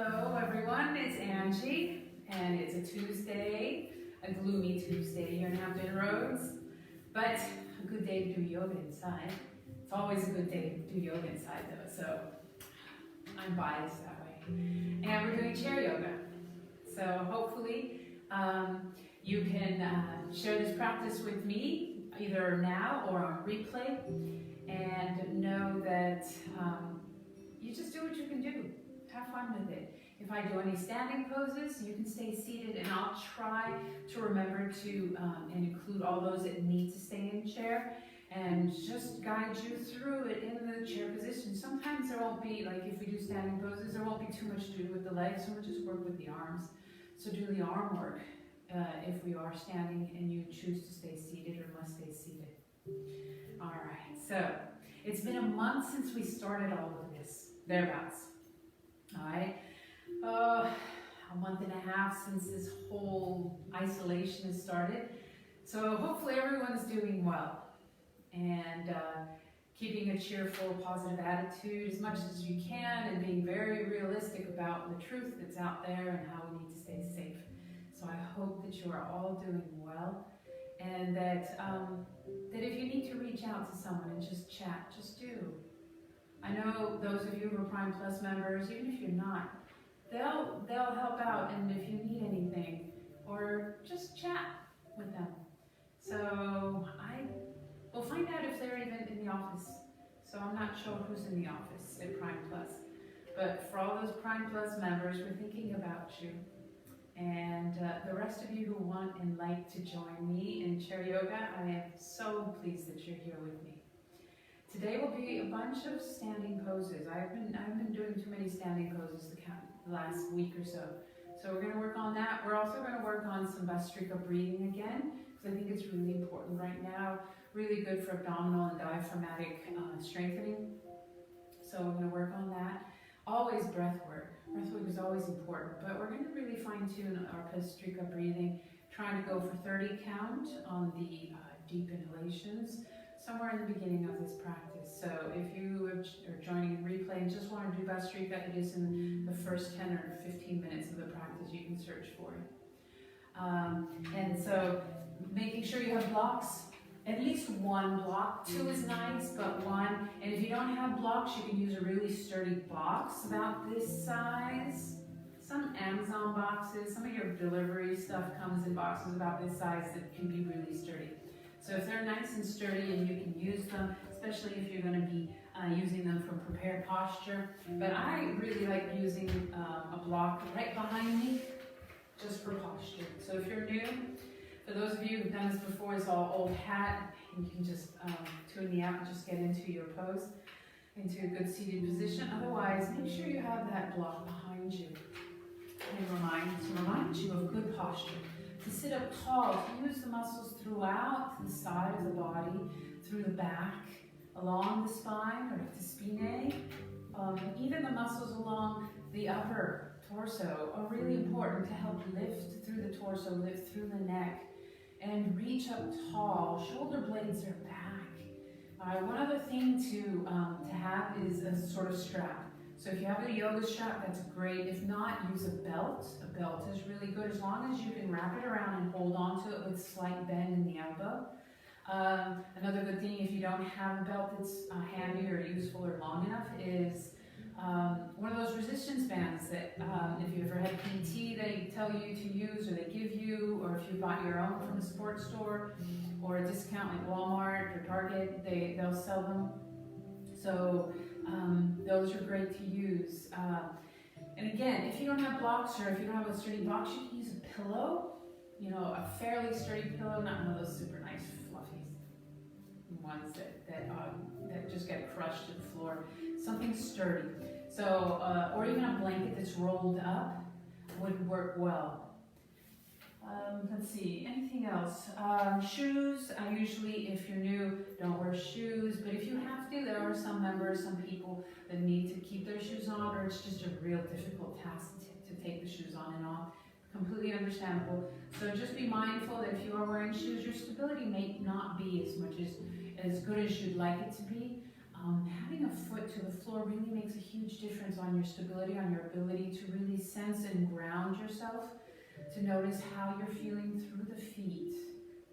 Hello everyone, it's Angie, and it's a Tuesday, a gloomy Tuesday here in Hampton Roads, but a good day to do yoga inside. It's always a good day to do yoga inside though, so I'm biased that way. And we're doing chair yoga. So hopefully you can share this practice with me, either now or on replay, and know that you just do what you can do. Have fun with it. If I do any standing poses, you can stay seated, and I'll try to remember to and include all those that need to stay in chair and just guide you through it in the chair position. Sometimes there won't be, like if we do standing poses, there won't be too much to do with the legs, so we'll just work with the arms. So do the arm work if we are standing and you choose to stay seated or must stay seated. All right, so it's been a month since we started all of this, thereabouts. All right, a month and a half since this whole isolation has started. So hopefully everyone's doing well and keeping a cheerful, positive attitude as much as you can, and being very realistic about the truth that's out there and how we need to stay safe. So I hope that you are all doing well, and that that if you need to reach out to someone and just chat, just do. I know those of you who are Prime Plus members, even if you're not, they'll help out, and if you need anything, or just chat with them. So I will find out if they're even in the office. So I'm not sure who's in the office at Prime Plus, but for all those Prime Plus members, we're thinking about you. And the rest of you who want and like to join me in chair yoga, I am so pleased that you're here with me. Today will be a bunch of standing poses. I've been doing too many standing poses the last week or so. So we're going to work on that. We're also going to work on some Bhastrika breathing again, because I think it's really important right now. Really good for abdominal and diaphragmatic strengthening. So we're going to work on that. Always breath work. Breath work is always important, but we're going to really fine tune our Bhastrika breathing, trying to go for 30 count on the deep inhalations, somewhere in the beginning of this practice. So if you are joining in replay and just want to do Bhastrika, it is in the first 10 or 15 minutes of the practice. You can search for it. And so making sure you have blocks, at least one block. 2 is nice, but 1. And if you don't have blocks, you can use a really sturdy box about this size. Some Amazon boxes, some of your delivery stuff comes in boxes about this size that can be really sturdy. So if they're nice and sturdy and you can use them, especially if you're going to be using them for prepared posture. But I really like using a block right behind me just for posture. So if you're new, for those of you who've done this before, it's all old hat, and you can just tune me out and just get into your pose, into a good seated position. Otherwise, make sure you have that block behind you. And remind you of good posture. To sit up tall, to use the muscles throughout the side of the body, through the back, along the spine, or the spinae. Even the muscles along the upper torso are really important to help lift through the torso, lift through the neck, and reach up tall. Shoulder blades are back. One other thing to have is a sort of strap. So if you have a yoga strap, that's great. If not, use a belt. A belt is really good as long as you can wrap it around and hold on to it with slight bend in the elbow. Another good thing, if you don't have a belt that's handy or useful or long enough, is one of those resistance bands that if you ever had PT, they tell you to use, or they give you, or if you bought your own from a sports store or a discount like Walmart or Target, they'll sell them. So those are great to use. And again, if you don't have blocks, or if you don't have a sturdy box, you can use a pillow. You know, a fairly sturdy pillow, not one of those super nice fluffy ones that just get crushed to the floor. Something sturdy. So, or even a blanket that's rolled up would work well. Let's see, anything else? Shoes, usually if you're new, don't wear shoes, but if you have to, there are some members, some people that need to keep their shoes on, or it's just a real difficult task to take the shoes on and off. Completely understandable. So just be mindful that if you are wearing shoes, your stability may not be as good as you'd like it to be. having a foot to the floor really makes a huge difference on your stability, on your ability to really sense and ground yourself, to notice how you're feeling through the feet.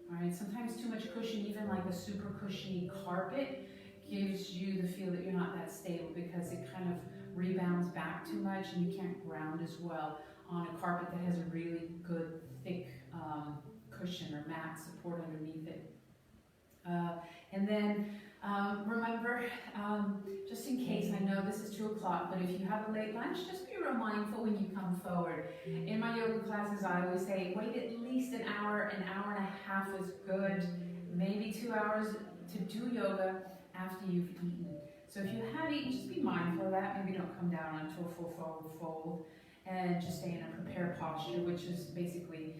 All right, sometimes too much cushion, even like a super cushiony carpet, gives you the feel that you're not that stable because it kind of rebounds back too much and you can't ground as well on a carpet that has a really good thick cushion or mat support underneath it. And then remember, just in case, I know this is 2 o'clock, but if you have a late lunch, just be real mindful when you come forward. In my yoga classes, I always say, wait at least an hour and a half is good, maybe 2 hours to do yoga after you've eaten. So if you have eaten, just be mindful of that. Maybe don't come down onto a full forward fold and just stay in a prepared posture, which is basically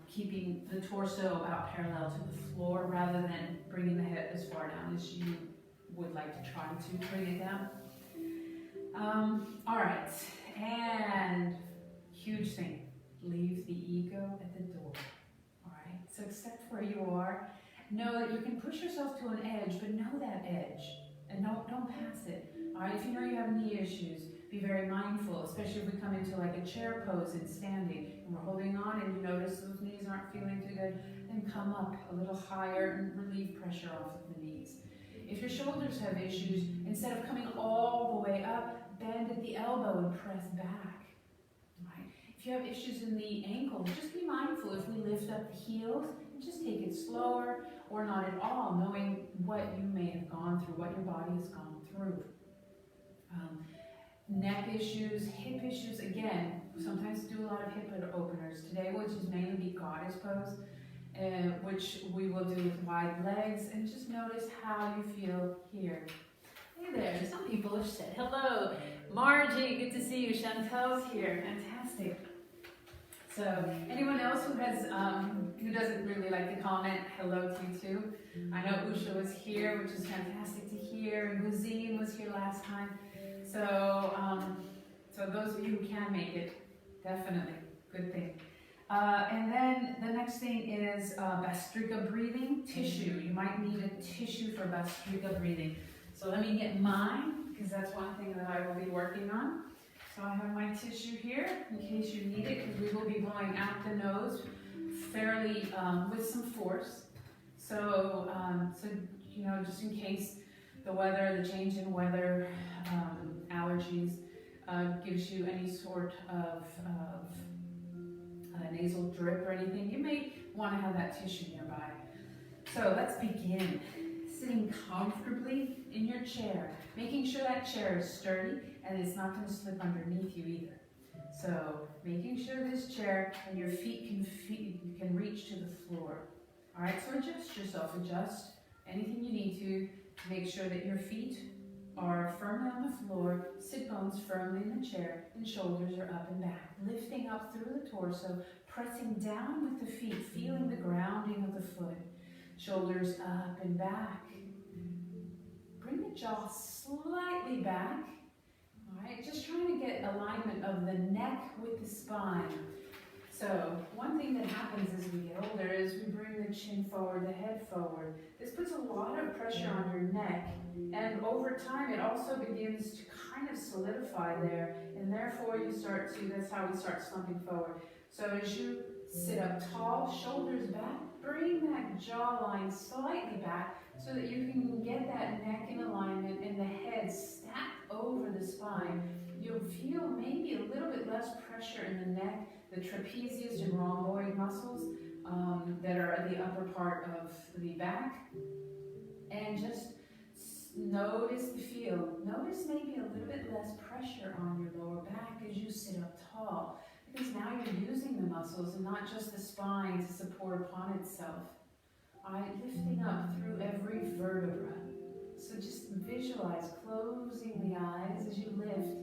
keeping the torso about parallel to the floor rather than bringing the head as far down as you would like to try to bring it down. All right, and huge thing, leave the ego at the door. All right, so accept where you are. Know that you can push yourself to an edge, but know that edge and don't pass it. All right, if you know you have knee issues, be very mindful, especially if we come into like a chair pose and standing and we're holding on and you notice those knees aren't feeling too good, then come up a little higher and relieve pressure off of the knees. If your shoulders have issues, instead of coming all the way up, bend at the elbow and press back. Right? If you have issues in the ankles, just be mindful if we lift up the heels, and just take it slower or not at all, knowing what you may have gone through, what your body has gone through. Neck issues, hip issues, again, sometimes do a lot of hip openers. Today we'll just mainly be goddess pose, which we will do with wide legs, and just notice how you feel here. Hey there, some people have said hello. Margie, good to see you. Chantel's here, fantastic. So anyone else who has, who doesn't really like to comment, hello to you too. I know Usha was here, which is fantastic to hear, and Guzine was here last time. So, so those of you who can make it, definitely, good thing. And then the next thing is Bastrika breathing, tissue. You might need a tissue for Bastrika breathing. So let me get mine, because that's one thing that I will be working on. So I have my tissue here, in case you need it, because we will be blowing out the nose fairly with some force. So, you know, just in case the weather, the change in weather, allergies, gives you any sort of nasal drip or anything, you may want to have that tissue nearby. So let's begin. Sitting comfortably in your chair, making sure that chair is sturdy and it's not going to slip underneath you either. So making sure this chair and your feet can reach to the floor. All right, so adjust yourself, adjust anything you need to make sure that your feet are firmly on the floor, sit bones firmly in the chair, and shoulders are up and back. Lifting up through the torso, pressing down with the feet, feeling the grounding of the foot. Shoulders up and back. Bring the jaw slightly back. All right, just trying to get alignment of the neck with the spine. So one thing that happens as we get older is we bring the chin forward, the head forward. This puts a lot of pressure on your neck, and over time it also begins to kind of solidify there, and therefore you start to, that's how we start slumping forward. So as you sit up tall, shoulders back, bring that jawline slightly back so that you can get that neck in alignment and the head stacked over the spine. You'll feel maybe a little bit less pressure in the neck, the trapezius and rhomboid muscles that are at the upper part of the back. And just notice the feel. Notice maybe a little bit less pressure on your lower back as you sit up tall, because now you're using the muscles and not just the spine to support upon itself. Lifting up through every vertebra. So just visualize closing the eyes as you lift.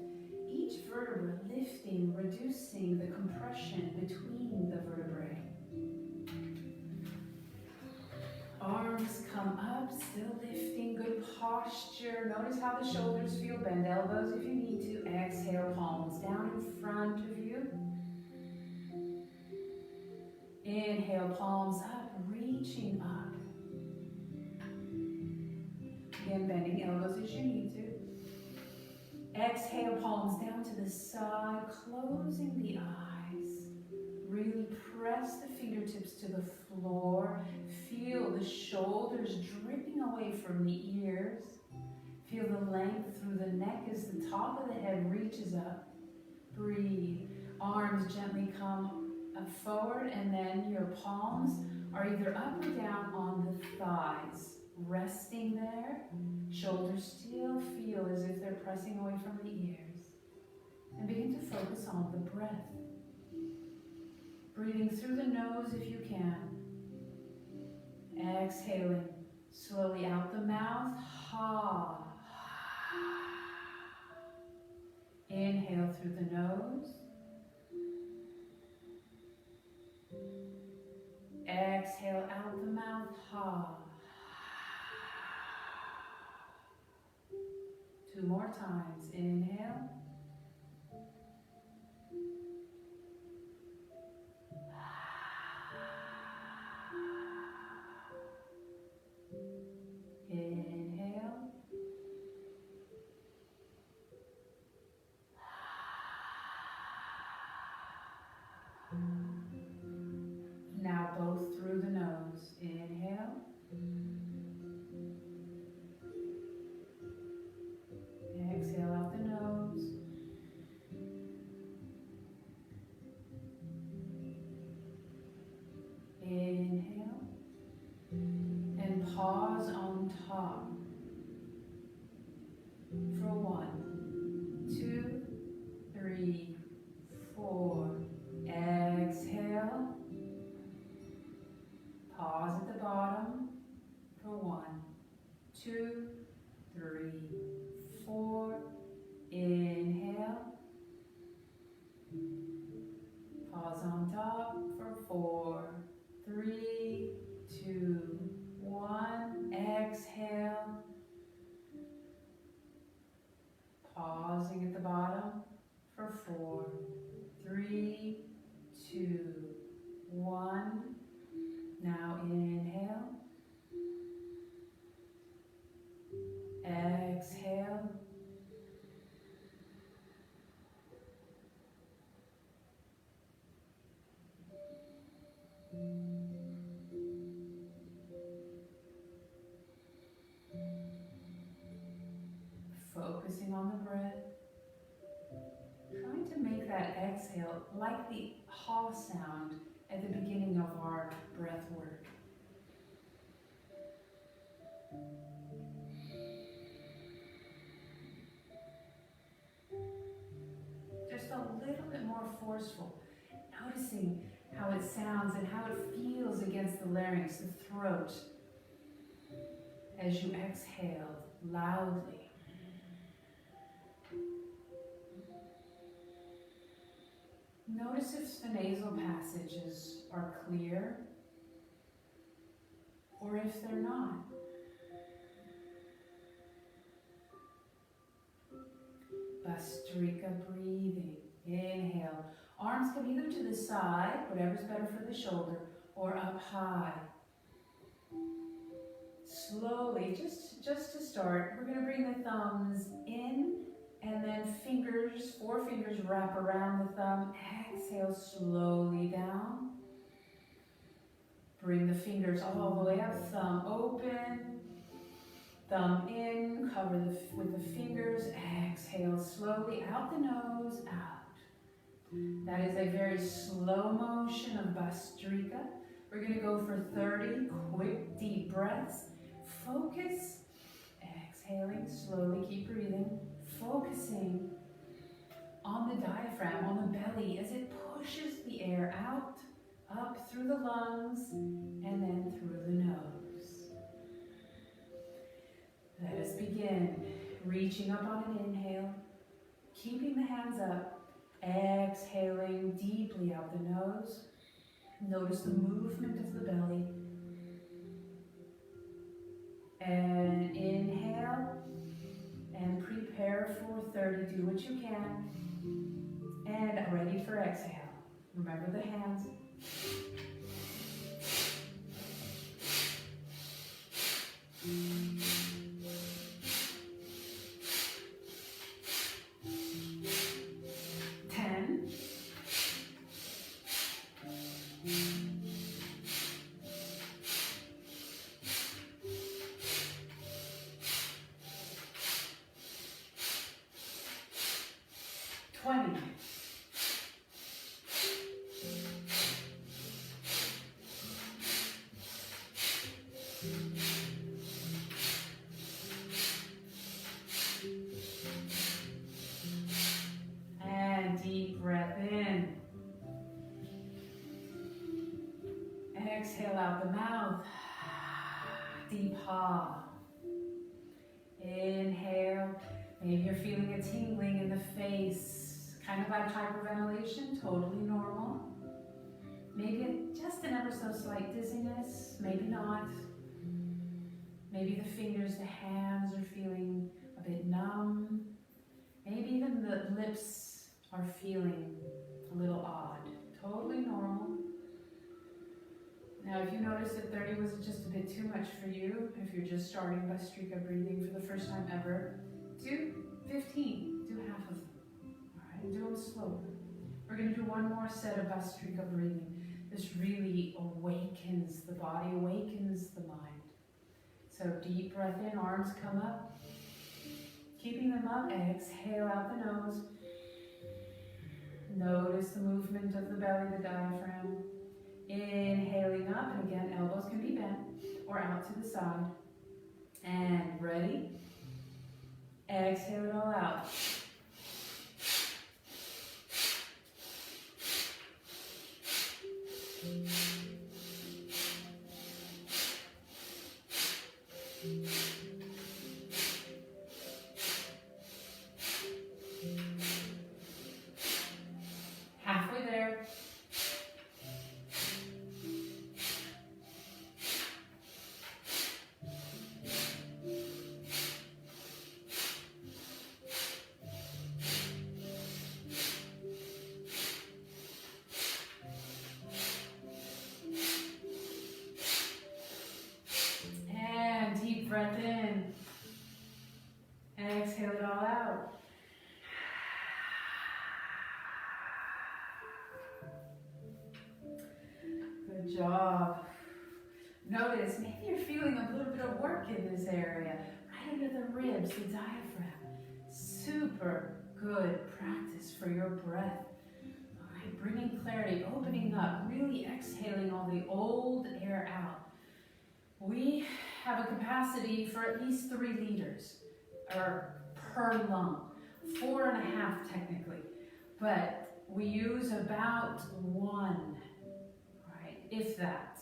Each vertebra lifting, reducing the compression between the vertebrae. Arms come up, still lifting, good posture. Notice how the shoulders feel. Bend elbows if you need to. Exhale, palms down in front of you. Inhale, palms up, reaching up. begin bending elbows as you need to. Exhale, palms down to the side, closing the eyes. Really press the fingertips to the floor. Feel the shoulders dripping away from the ears. Feel the length through the neck as the top of the head reaches up. Breathe. Arms gently come forward, and then your palms are either up or down on the thighs. Resting there. Shoulders still feel as if they're pressing away from the ears. And begin to focus on the breath. Breathing through the nose if you can. Exhaling slowly out the mouth. Ha. Inhale through the nose. Exhale out the mouth. Ha. 2 more times. Inhale. Inhale. Now both through the nose. Inhale. Exhale out the nose. Inhale. And pause on top for 1, 2, 3, 4. Exhale. Pause at the bottom for 1, 2, 3, 4. Inhale. Pause on top for 4, 3, 2, 1. Exhale. Pausing at the bottom for 4, 3, 2, 1. Now inhale. Exhale. Focusing on the breath. Trying to make that exhale like the ha sound at the beginning of our breath work. Just a little bit more forceful. Noticing how it sounds and how it feels against the larynx, the throat, as you exhale loudly. Notice if the nasal passages are clear or if they're not. Bhastrika breathing. Inhale. Arms come either to the side, whatever's better for the shoulder, or up high. Slowly, just to start, we're going to bring the thumbs in and then fingers, 4 fingers wrap around the thumb. Exhale slowly down. Bring the fingers all the way up, thumb open, thumb in, cover with the fingers. Exhale slowly out the nose, out. That is a very slow motion of Bhastrika. We're going to go for 30 quick deep breaths. Focus, exhaling slowly, keep breathing, focusing on the diaphragm, on the belly as it pushes the air out, up through the lungs, and then through the nose. Let us begin. Reaching up on an inhale, keeping the hands up, exhaling deeply out the nose. Notice the movement of the belly. And inhale, and prepare for 30. Do what you can. And ready for exhale. Remember the hands. 20. And deep breath in. Exhale out the mouth. Deep ha. Inhale. Maybe you're feeling a tingling in the face, kind of like hyperventilation, totally normal. Maybe just an ever so slight dizziness, maybe not. Maybe the fingers, the hands are feeling a bit numb. Maybe even the lips are feeling a little odd, totally normal. Now, if you notice that 30 was just a bit too much for you, if you're just starting Bhastrika breathing for the first time ever, do 15, do half of them. All right, do them slow. We're going to do one more set of Bhastrika breathing. This really awakens the body, awakens the mind. So deep breath in, arms come up. Keeping them up, exhale out the nose. Notice the movement of the belly, the diaphragm. Inhaling up, and again, elbows can be bent or out to the side. And ready? Exhale it all out. Halfway there. Breath in. Exhale it all out. Good job. Notice, maybe you're feeling a little bit of work in this area, right under the ribs, the diaphragm. Super good practice for your breath. All right, bringing clarity, opening up, really exhaling all the old air out. We have a capacity for at least 3 liters per lung, 4.5 technically, but we use about 1, right, if that.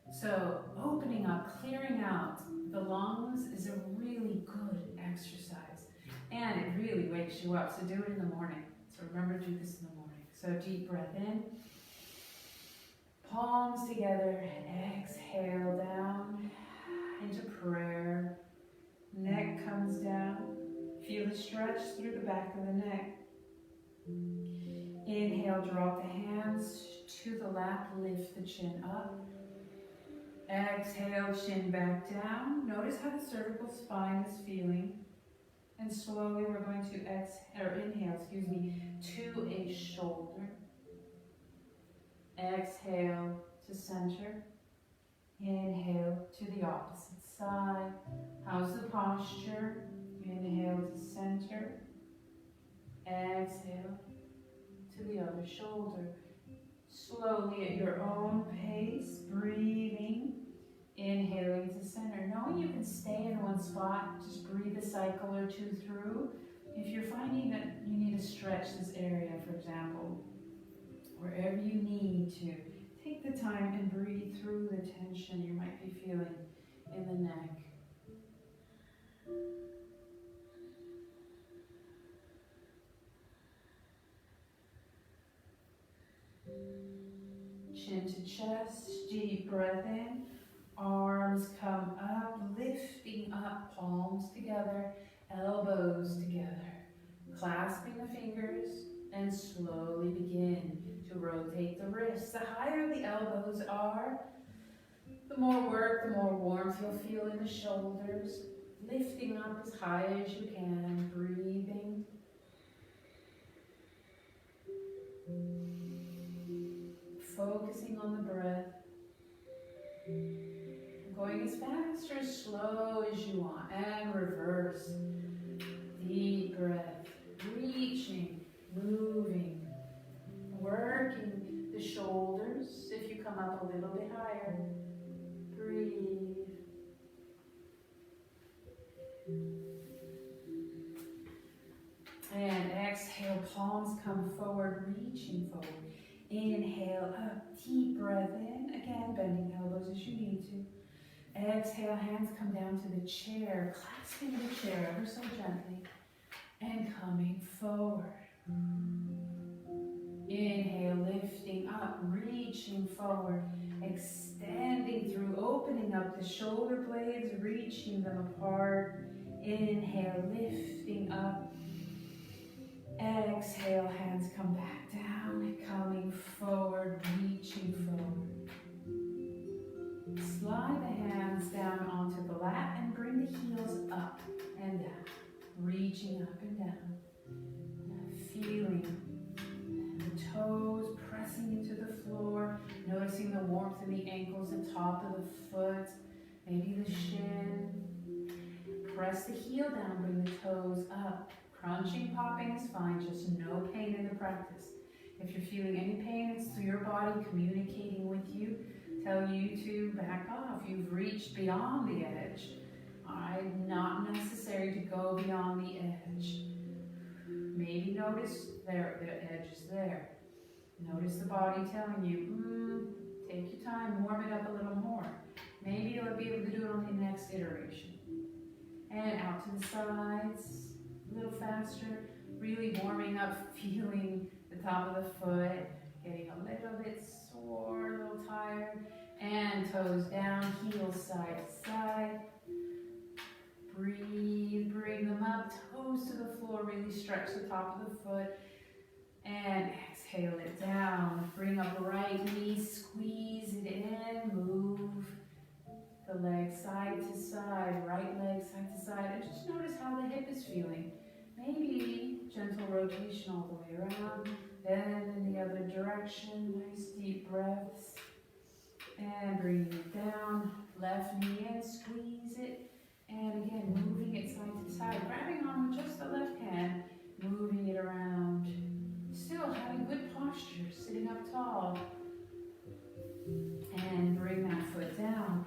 So opening up, clearing out the lungs is a really good exercise, and it really wakes you up, so do it in the morning. So remember to do this in the morning. So deep breath in, palms together, exhale down into prayer. Neck comes down. Feel the stretch through the back of the neck. Inhale, drop the hands to the lap, lift the chin up. Exhale, chin back down. Notice how the cervical spine is feeling. And slowly we're going to inhale, to a shoulder. Exhale to center. Inhale to the opposite side. How's the posture? Inhale to center. Exhale to the other shoulder. Slowly at your own pace, breathing. Inhaling to center. Knowing you can stay in one spot, just breathe a cycle or 2 through. If you're finding that you need to stretch this area, for example, wherever you need to, take the time and breathe through the tension you might be feeling in the neck. Chin to chest, deep breath in. Arms come up, lifting up, palms together, elbows together. Clasping the fingers and slowly begin to rotate the wrists. The higher the elbows are, the more work, the more warmth you'll feel in the shoulders. Lifting up as high as you can, breathing. Focusing on the breath. Going as fast or as slow as you want. And reverse. Deep breath. Reaching. Moving. higher. Breathe. And exhale, palms come forward, reaching forward. Inhale up, deep breath in. Again, bending elbows as you need to. Exhale, hands come down to the chair, clasping the chair ever so gently. And coming forward. Inhale, lifting up, reaching forward, extending through, opening up the shoulder blades, reaching them apart. Inhale, lifting up. Exhale, hands come back down, coming forward, reaching forward. Slide the hands down onto the lap and bring the heels up and down, reaching up and down. Feeling the toes pressing into the floor, noticing the warmth in the ankles, the top of the foot, maybe the shin. Press the heel down, bring the toes up. Crunching, popping is fine, just no pain in the practice. If you're feeling any pain, it's through your body communicating with you, tell you to back off. You've reached beyond the edge. Not necessary to go beyond the edge. Maybe notice there, the edge is there. Notice the body telling you, take your time, warm it up a little more. Maybe you'll be able to do it on the next iteration. And out to the sides, a little faster, really warming up, feeling the top of the foot, getting a little bit sore, a little tired. And toes down, heels side to side. Breathe, bring them up, toes to the floor, really stretch the top of the foot. And exhale it down. Bring up right knee, squeeze it in, move the leg side to side, right leg side to side. And just notice how the hip is feeling. Maybe gentle rotation all the way around, then in the other direction. Nice deep breaths. And bring it down, left knee in, squeeze it. And again, moving it side to side, grabbing on with just the left hand, moving it around. Still having good posture, sitting up tall. And bring that foot down.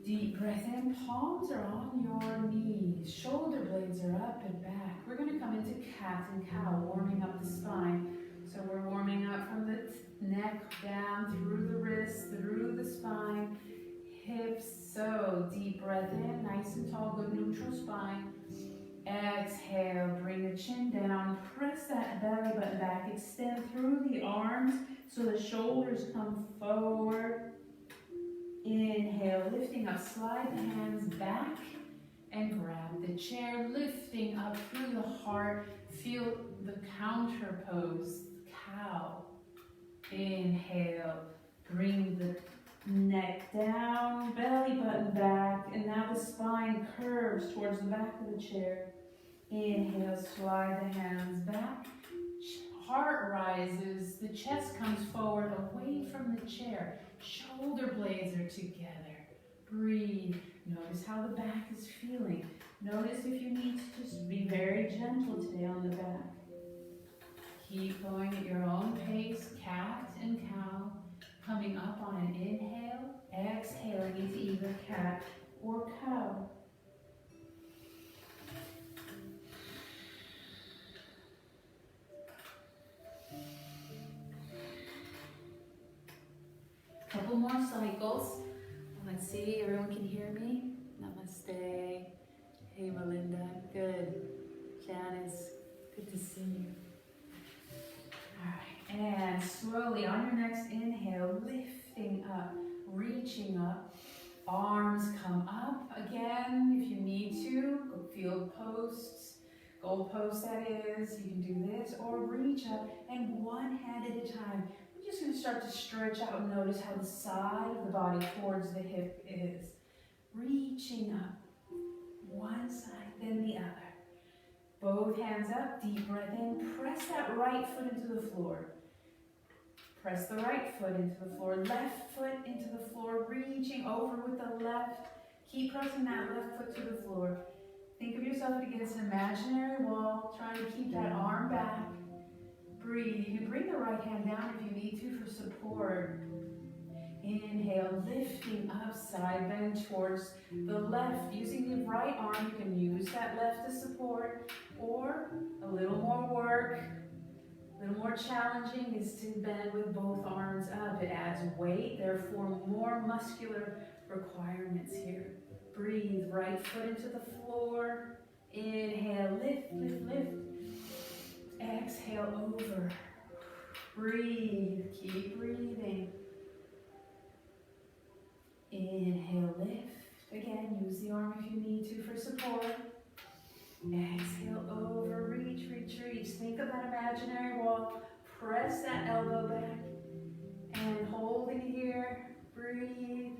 Deep breath in, palms are on your knees, shoulder blades are up and back. We're going to come into cat and cow, warming up the spine. So we're warming up from the neck down, through the wrists, through the spine, hips. So deep breath in, nice and tall, good neutral spine. Exhale, bring the chin down, press that belly button back, extend through the arms so the shoulders come forward. Inhale, lifting up, slide the hands back and grab the chair, lifting up through the heart. Feel the counter pose, cow. Inhale, bring the neck down, belly button back, and now the spine curves towards the back of the chair. Inhale, slide the hands back. Heart rises, the chest comes forward away from the chair. Shoulder blades are together. Breathe. Notice how the back is feeling. Notice if you need to just be very gentle today on the back. Keep going at your own pace, cat and cow. Coming up on an inhale, exhaling into either cat or cow. Couple more cycles. Let's see, everyone can hear me? Namaste. Hey, Melinda. Good. Janice, good to see you. All right, and slowly on your next inhale, lifting up, reaching up. Arms come up again if you need to. Field posts, goal posts that is. You can do this or reach up and one hand at a time. We're just going to start to stretch out and notice how the side of the body towards the hip is. Reaching up, one side, then the other. Both hands up, deep breath in. Press that right foot into the floor. Press the right foot into the floor, left foot into the floor, reaching over with the left. Keep pressing that left foot to the floor. Think of yourself against an imaginary wall, trying to keep that arm back. Breathe. You can bring the right hand down if you need to for support. Inhale, lifting up, side bend towards the left. Using the right arm, you can use that left to support, or a little more work, a little more challenging is to bend with both arms up. It adds weight, therefore more muscular requirements here. Breathe, right foot into the floor. Inhale, lift, lift, lift. Exhale, over. Breathe, keep breathing. Inhale, lift. Again, use the arm if you need to for support. Exhale, over, reach, reach, reach. Think of that imaginary wall. Press that elbow back and hold it here. Breathe.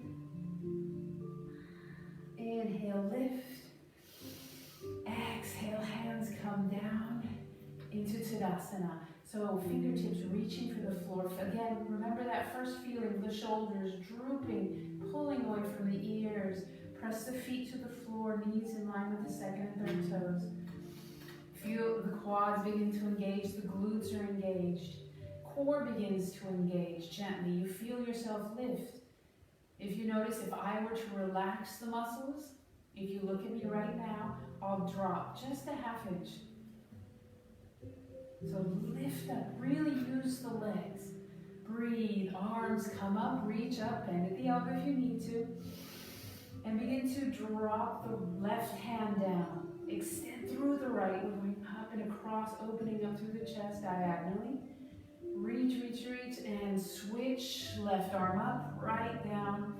Inhale, lift. Exhale, hands come down into Tadasana. So fingertips reaching for the floor. Again, remember that first feeling of the shoulders drooping, pulling away from the ears. Press the feet to the floor, knees in line with the second and third toes. Feel the quads begin to engage, the glutes are engaged. Core begins to engage gently. You feel yourself lift. If you notice, if I were to relax the muscles, if you look at me right now, I'll drop just a half inch. So lift up, really use the legs. Breathe, arms come up, reach up, bend at the elbow if you need to. And begin to drop the left hand down. Extend through the right, going up and across, opening up through the chest diagonally. Reach, reach, reach, and switch. Left arm up, right down.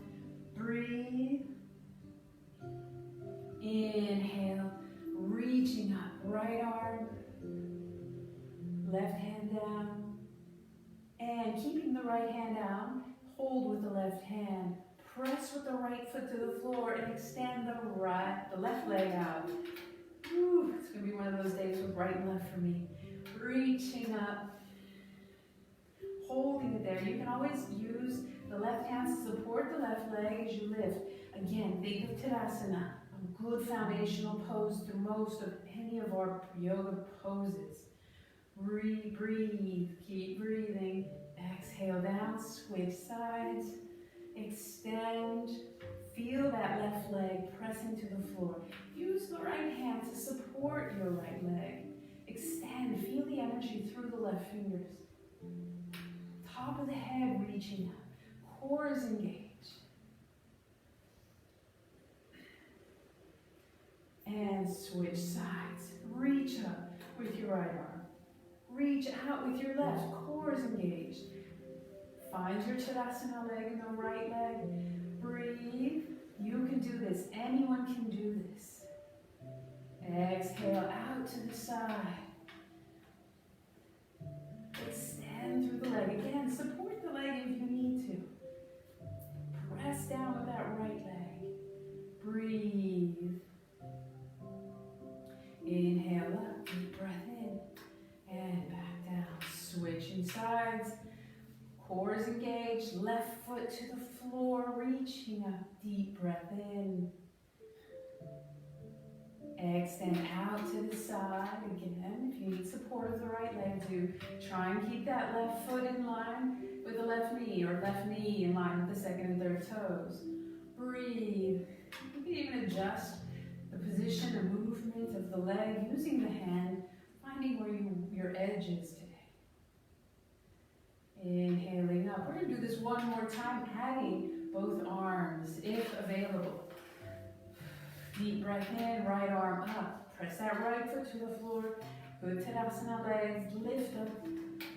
Breathe. Inhale, reaching up, right arm. Left hand down. And keeping the right hand down, hold with the left hand. Press with the right foot to the floor and extend the left leg out. Whew, it's going to be one of those days with right and left for me. Reaching up, holding it there. You can always use the left hand to support the left leg as you lift. Again, think of Tadasana, a good foundational pose through most of any of our yoga poses. Breathe, breathe, keep breathing. Exhale down, switch sides. Extend, feel that left leg pressing to the floor. Use the right hand to support your right leg. Extend, feel the energy through the left fingers. Top of the head reaching up, core is engaged. And switch sides. Reach up with your right arm. Reach out with your left, core is engaged. Find your Tadasana leg in the right leg. Breathe. You can do this. Anyone can do this. Exhale out to the side. Extend through the leg. Again, support the leg if you need to. Press down with that right leg. Breathe. Inhale up, deep breath in. And back down. Switching sides. Core is engaged, left foot to the floor, reaching up, deep breath in. Extend out to the side. Again, if you need support of the right leg, do try and keep that left foot in line with the left knee, or left knee in line with the second and third toes. Breathe. You can even adjust the position or movement of the leg using the hand, finding where your edge is today. Inhaling up. We're going to do this one more time, adding both arms if available. Deep breath in, right arm up. Press that right foot to the floor. Good Tadasana legs. Lift up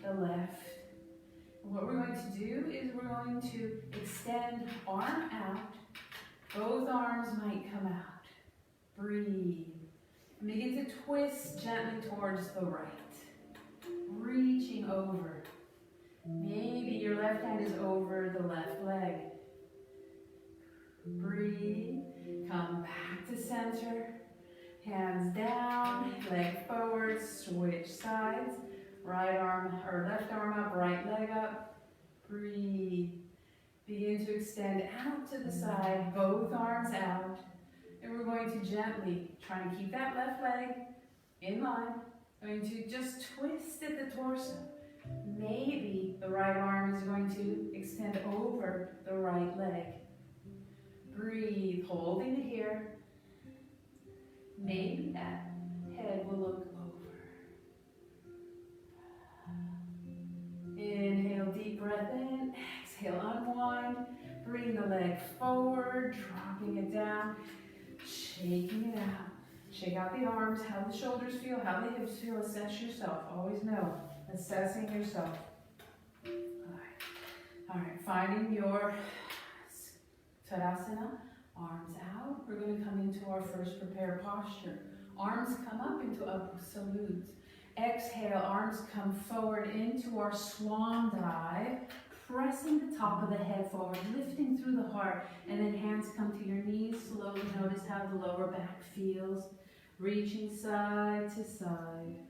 the left. And what we're going to do is we're going to extend arm out. Both arms might come out. Breathe. And begin to twist gently towards the right. Reaching over. Maybe your left hand is over the left leg. Breathe. Come back to center. Hands down, leg forward, switch sides. Right arm or left arm up, right leg up. Breathe. Begin to extend out to the side, both arms out. And we're going to gently try and keep that left leg in line. Going to just twist at the torso. Maybe the right arm arms are going to extend over the right leg. Breathe, holding it here. Maybe that head will look over. Inhale, deep breath in. Exhale, unwind. Bring the leg forward, dropping it down, shaking it out. Shake out the arms, how the shoulders feel, how the hips feel. Assess yourself. Always know, assessing yourself. All right, finding your Tadasana, arms out. We're going to come into our first prepare posture. Arms come up into absolute. Exhale, arms come forward into our swan dive, pressing the top of the head forward, lifting through the heart, and then hands come to your knees. Slowly notice how the lower back feels, reaching side to side.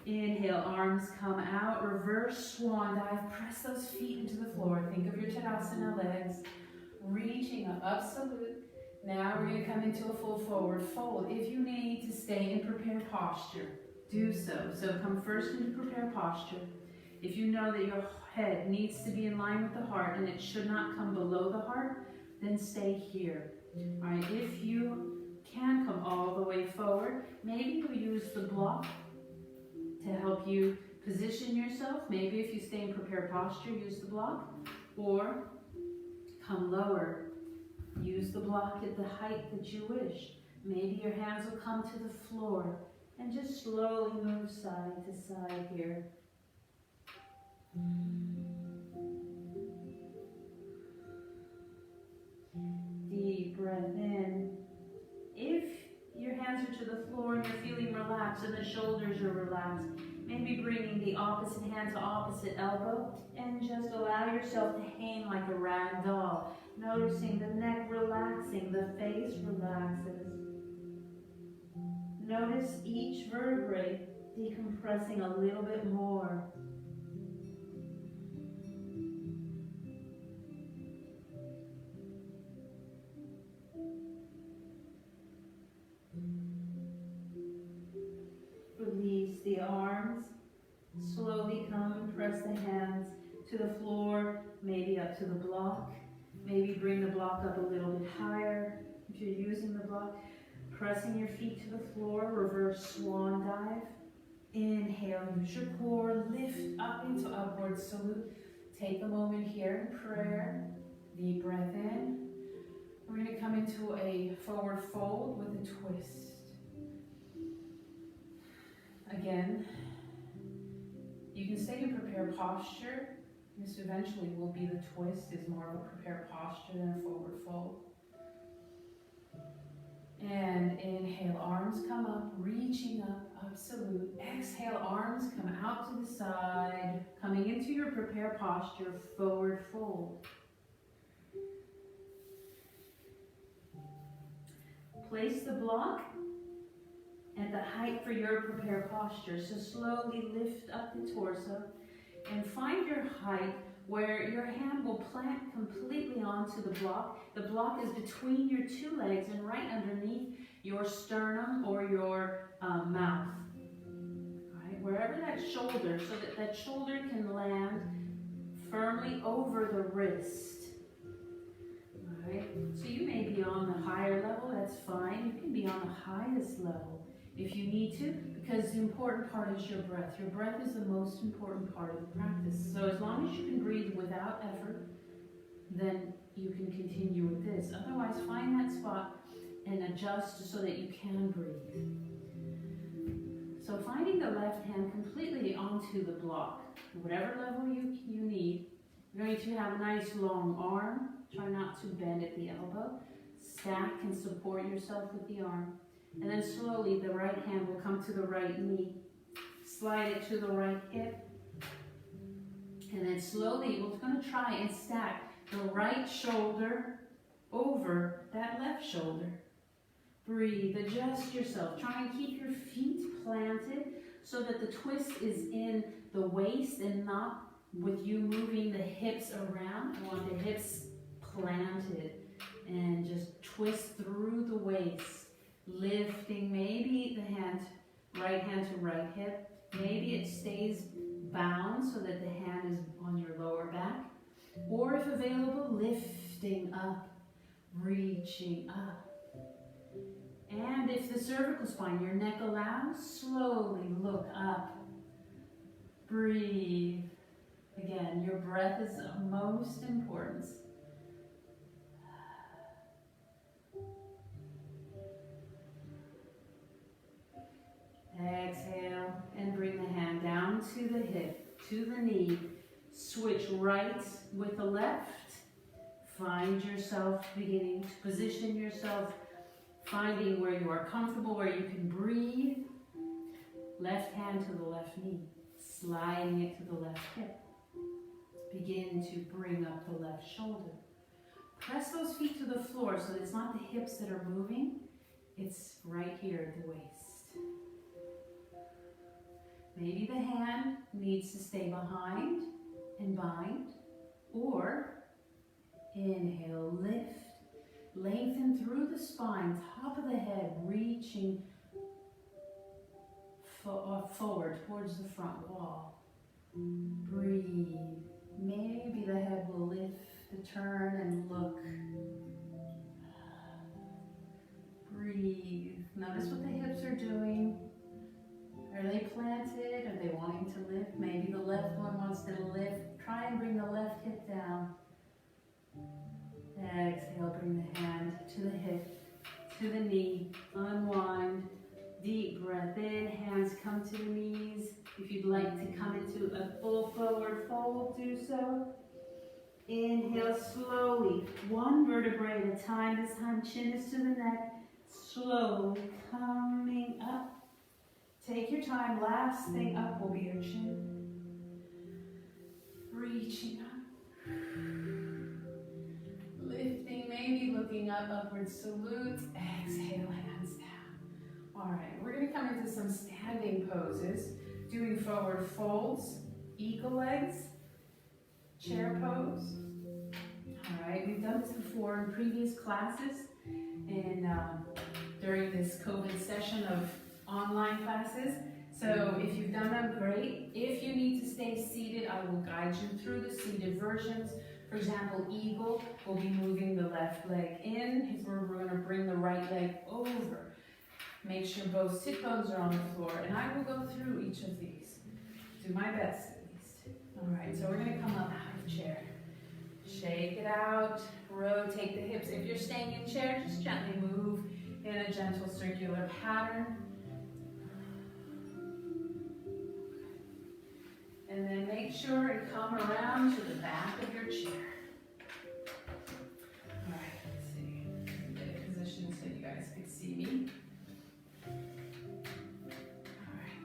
Inhale, arms come out, reverse swan dive, press those feet into the floor. Think of your Tadasana legs, reaching up, absolute. Now we're going to come into a full forward fold. If you need to stay in prepared posture, do so. So come first into prepared posture. If you know that your head needs to be in line with the heart and it should not come below the heart, then stay here. All right, if you can come all the way forward, maybe you use the block to help you position yourself. Maybe if you stay in prepared posture, use the block, or come lower. Use the block at the height that you wish. Maybe your hands will come to the floor and just slowly move side to side here. Deep breath in. If your hands are to the floor and you're feeling relaxed and the shoulders are relaxed, maybe bringing the opposite hand to opposite elbow and just allow yourself to hang like a rag doll. Noticing the neck relaxing, the face relaxes. Notice each vertebrae decompressing a little bit more. Release the arms. Slowly come and press the hands to the floor, maybe up to the block. Maybe bring the block up a little bit higher if you're using the block. Pressing your feet to the floor, reverse swan dive. Inhale, use your core, lift up into upward salute. Take a moment here in prayer. Deep breath in. We're going to come into a forward fold with a twist. Again, you can stay in prepared posture. This eventually will be the twist, is more of a prepared posture than a forward fold. And inhale, arms come up, reaching up, absolute. Exhale, arms come out to the side, coming into your prepared posture, forward fold. Place the block at the height for your prepared posture. So slowly lift up the torso and find your height where your hand will plant completely onto the block. The block is between your two legs and right underneath your sternum or your mouth. All right, wherever that shoulder, so that that shoulder can land firmly over the wrist. All right, so you may be on the higher level, that's fine. You can be on the highest level if you need to, because the important part is your breath. Your breath is the most important part of the practice. So as long as you can breathe without effort, then you can continue with this. Otherwise, find that spot and adjust so that you can breathe. So finding the left hand completely onto the block, whatever level you need. You're going to have a nice long arm. Try not to bend at the elbow. Stack and support yourself with the arm. And then slowly the right hand will come to the right knee. Slide it to the right hip. And then slowly we're going to try and stack the right shoulder over that left shoulder. Breathe, adjust yourself. Try and keep your feet planted so that the twist is in the waist and not with you moving the hips around. I want the hips planted and just twist through the waist. Lifting maybe the hand right hand to right hip. Maybe it stays bound so that the hand is on your lower back. Or if available, lifting up, reaching up. And if the cervical spine, your neck allows, slowly look up. Breathe. Again, your breath is of most importance. Exhale and bring the hand down to the hip, to the knee. Switch right with the left. Find yourself beginning to position yourself, finding where you are comfortable, where you can breathe. Left hand to the left knee, sliding it to the left hip. Begin to bring up the left shoulder. Press those feet to the floor so it's not the hips that are moving, it's right here at the waist. Maybe the hand needs to stay behind and bind, or inhale, lift, lengthen through the spine, top of the head, reaching forward towards the front wall. Breathe. Maybe the head will lift, turn and look. Breathe. Notice what the hips are doing. Are they planted? Are they wanting to lift? Maybe the left one wants to lift. Try and bring the left hip down. Exhale, bring the hand to the hip, to the knee. Unwind. Deep breath in. Hands come to the knees. If you'd like to come into a full forward fold, do so. Inhale slowly, one vertebrae at a time. This time, chin is to the neck. Slowly coming up. Take your time. Last thing up will be your chin. Reaching up. Lifting, maybe looking up, upward salute. Exhale, hands down. All right, we're going to come into some standing poses. Doing forward folds, eagle legs, chair pose. All right, we've done this before in previous classes and during this COVID session of online classes. So if you've done them, great. If you need to stay seated, I will guide you through the seated versions. For example, eagle, we'll be moving the left leg in. We're going to bring the right leg over. Make sure both sit bones are on the floor, and I will go through each of these. Do my best, at least. All right, so we're going to come up out of chair. Shake it out, rotate the hips. If you're staying in chair, just gently move in a gentle circular pattern. And then make sure and come around to the back of your chair. All right, let's see. Get a position so you guys can see me.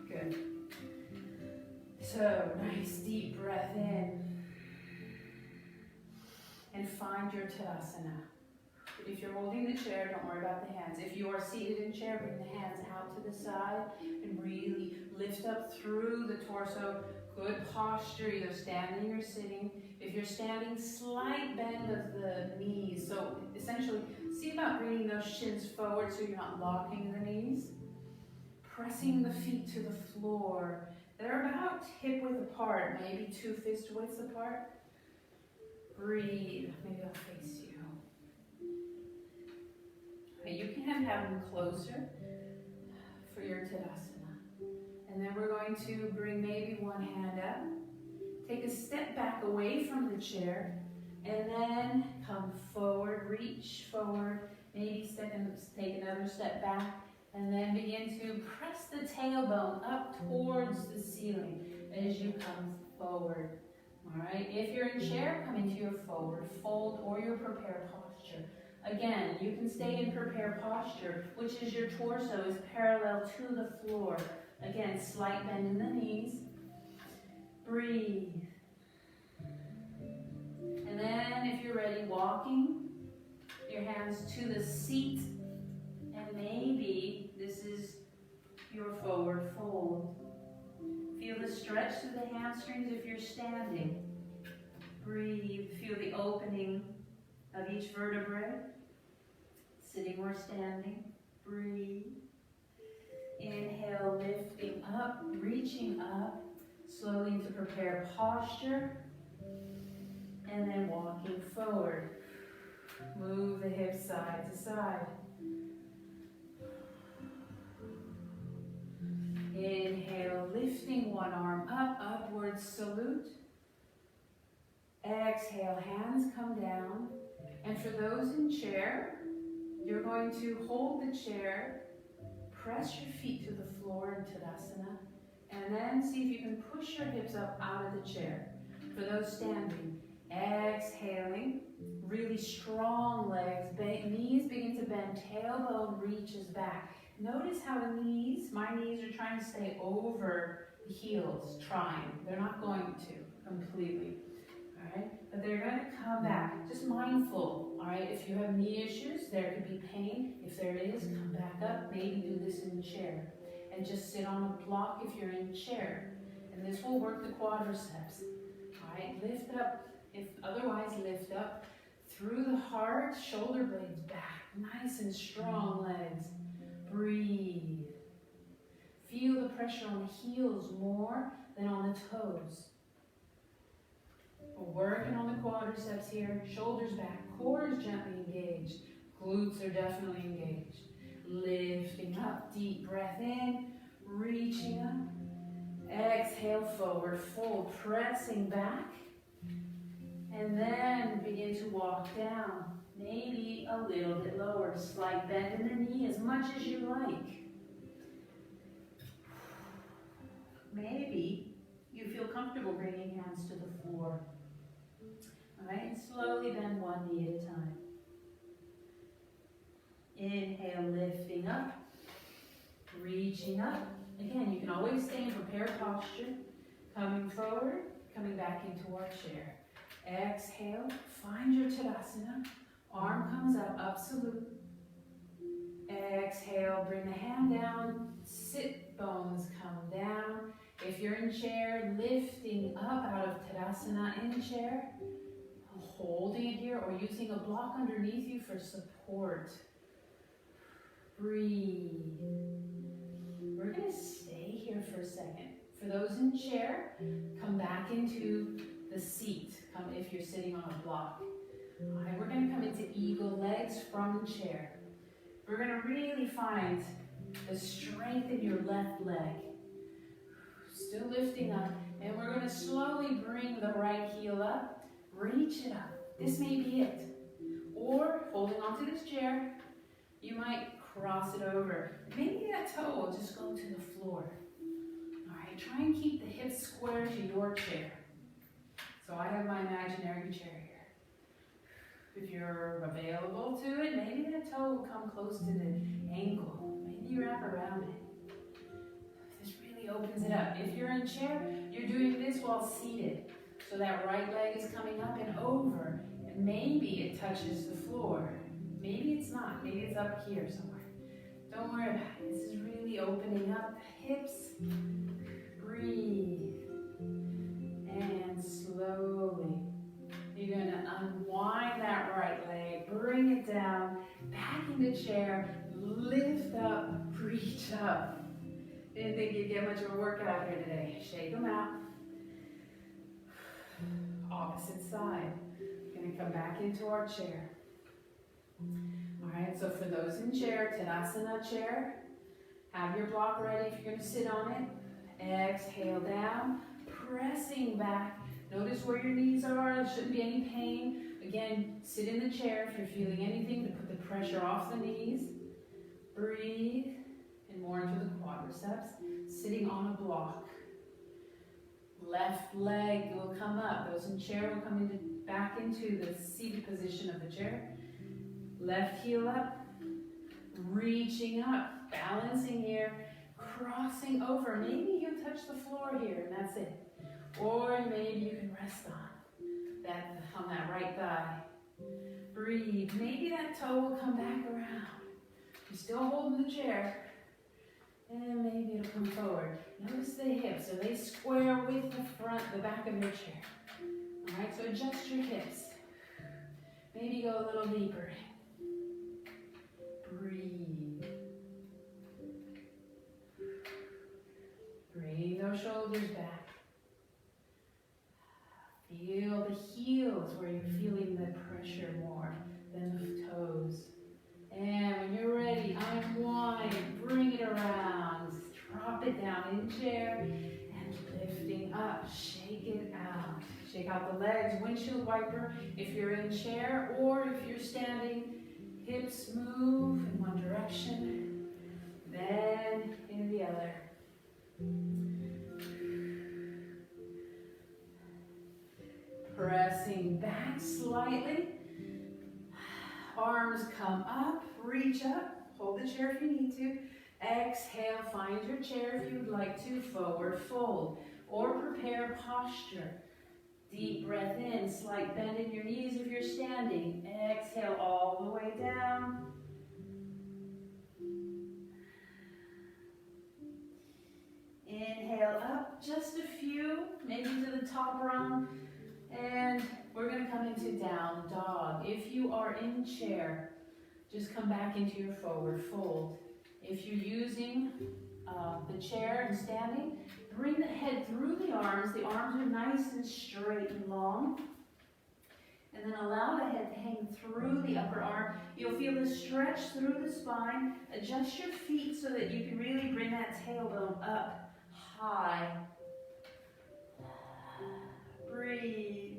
Good. So, nice deep breath in. And find your Tadasana. If you're holding the chair, don't worry about the hands. If you are seated in chair, bring the hands out to the side and really lift up through the torso. Good posture, either standing or sitting. If you're standing, slight bend of the knees. So, essentially, see about bringing those shins forward so you're not locking the knees. Pressing the feet to the floor. They're about hip width apart, maybe 2 fist widths apart. Breathe. Maybe I'll face you. Okay, you can have them closer for your Tadasana. And then we're going to bring maybe one hand up. Take a step back away from the chair. And then come forward, reach forward. Maybe take another step back. And then begin to press the tailbone up towards the ceiling as you come forward. All right, if you're in chair, come into your forward fold or your prepare posture. Again, you can stay in prepare posture, which is your torso is parallel to the floor. Again, slight bend in the knees. Breathe. And then if you're ready, walking your hands to the seat. And maybe this is your forward fold. Feel the stretch through the hamstrings if you're standing. Breathe. Feel the opening of each vertebrae. Sitting or standing. Breathe. Inhale, lift up, reaching up, slowly to prepare posture, and then walking forward. Move the hips side to side. Inhale, lifting one arm up, upward salute. Exhale, hands come down. And for those in chair, you're going to hold the chair, press your feet to the floor in Tadasana, and then see if you can push your hips up out of the chair. For those standing, exhaling, really strong legs, knees begin to bend, tailbone reaches back. Notice how the knees, my knees are trying to stay over the heels, trying. They're not going to completely, all right? But they're going to come back. Just mindful, all right? If you have knee issues, there could be pain. If there is, come back up. Maybe do this in the chair. And just sit on a block if you're in chair. And this will work the quadriceps. All right, lift up. If otherwise, lift up through the heart, shoulder blades back. Nice and strong legs. Breathe. Feel the pressure on the heels more than on the toes. We're working on the quadriceps here. Shoulders back, core is gently engaged. Glutes are definitely engaged. Lifting up, deep breath in, reaching up. Exhale, forward fold, pressing back. And then begin to walk down. Maybe a little bit lower, slight bend in the knee as much as you like. Maybe you feel comfortable bringing hands to the floor. All right, slowly bend one knee at a time. Inhale, lifting up, reaching up. Again, you can always stay in prepared posture. Coming forward, coming back into our chair. Exhale, find your Tadasana. Arm comes up, salute. Exhale, bring the hand down, sit bones come down. If you're in chair, lifting up out of Tadasana in chair, holding it here or using a block underneath you for support. Breathe. We're going to stay here for a second. For those in chair, come back into the seat. Come if you're sitting on a block. All right, we're going to come into eagle legs from chair. We're going to really find the strength in your left leg. Still lifting up, and we're going to slowly bring the right heel up. Reach it up. This may be it. Or holding onto this chair, you might cross it over. Maybe that toe will just go to the floor. All right, try and keep the hips square to your chair. So I have my imaginary chair here. If you're available to it, maybe that toe will come close to the ankle. Maybe you wrap around it. This really opens it up. If you're in chair, you're doing this while seated. So that right leg is coming up and over. And maybe it touches the floor. Maybe it's not. Maybe it's up here somewhere. Don't worry about it. This is really opening up the hips. Breathe. And slowly, you're going to unwind that right leg. Bring it down. Back into chair. Lift up. Reach up. Didn't think you'd get much of a workout here today. Shake them out. Opposite side. Going to come back into our chair. All right, so for those in chair, Tadasana chair, have your block ready if you're going to sit on it. Exhale down, pressing back. Notice where your knees are. There shouldn't be any pain. Again, sit in the chair if you're feeling anything to put the pressure off the knees. Breathe, and more into the quadriceps. Sitting on a block. Left leg will come up. Those in chair will come back into the seated position of the chair. Left heel up, reaching up, balancing here, crossing over. Maybe you touch the floor here and that's it. Or maybe you can rest on that right thigh. Breathe. Maybe that toe will come back around. You're still holding the chair. And maybe it'll come forward. Notice the hips. Are they square with the back of your chair? All right, so adjust your hips. Maybe go a little deeper. Breathe. shoulders back. Feel the heels where you're feeling the pressure more than the toes. And when you're ready, unwind, bring it around, drop it down in chair, and lifting up, shake it out. Shake out the legs, windshield wiper if you're in chair, or if you're standing, hips move in one direction, then in the other. Pressing back slightly. Arms come up, reach up, hold the chair if you need to. Exhale, find your chair if you'd like to, forward fold, or prepare posture. Deep breath in, slight bend in your knees if you're standing. Exhale all the way down. Inhale up, just a few, maybe to the top rung. And we're going to come into down dog. If you are in chair, just come back into your forward fold. If you're using the chair and standing, bring the head through the arms. The arms are nice and straight and long. And then allow the head to hang through the upper arm. You'll feel the stretch through the spine. Adjust your feet so that you can really bring that tailbone up high. Breathe.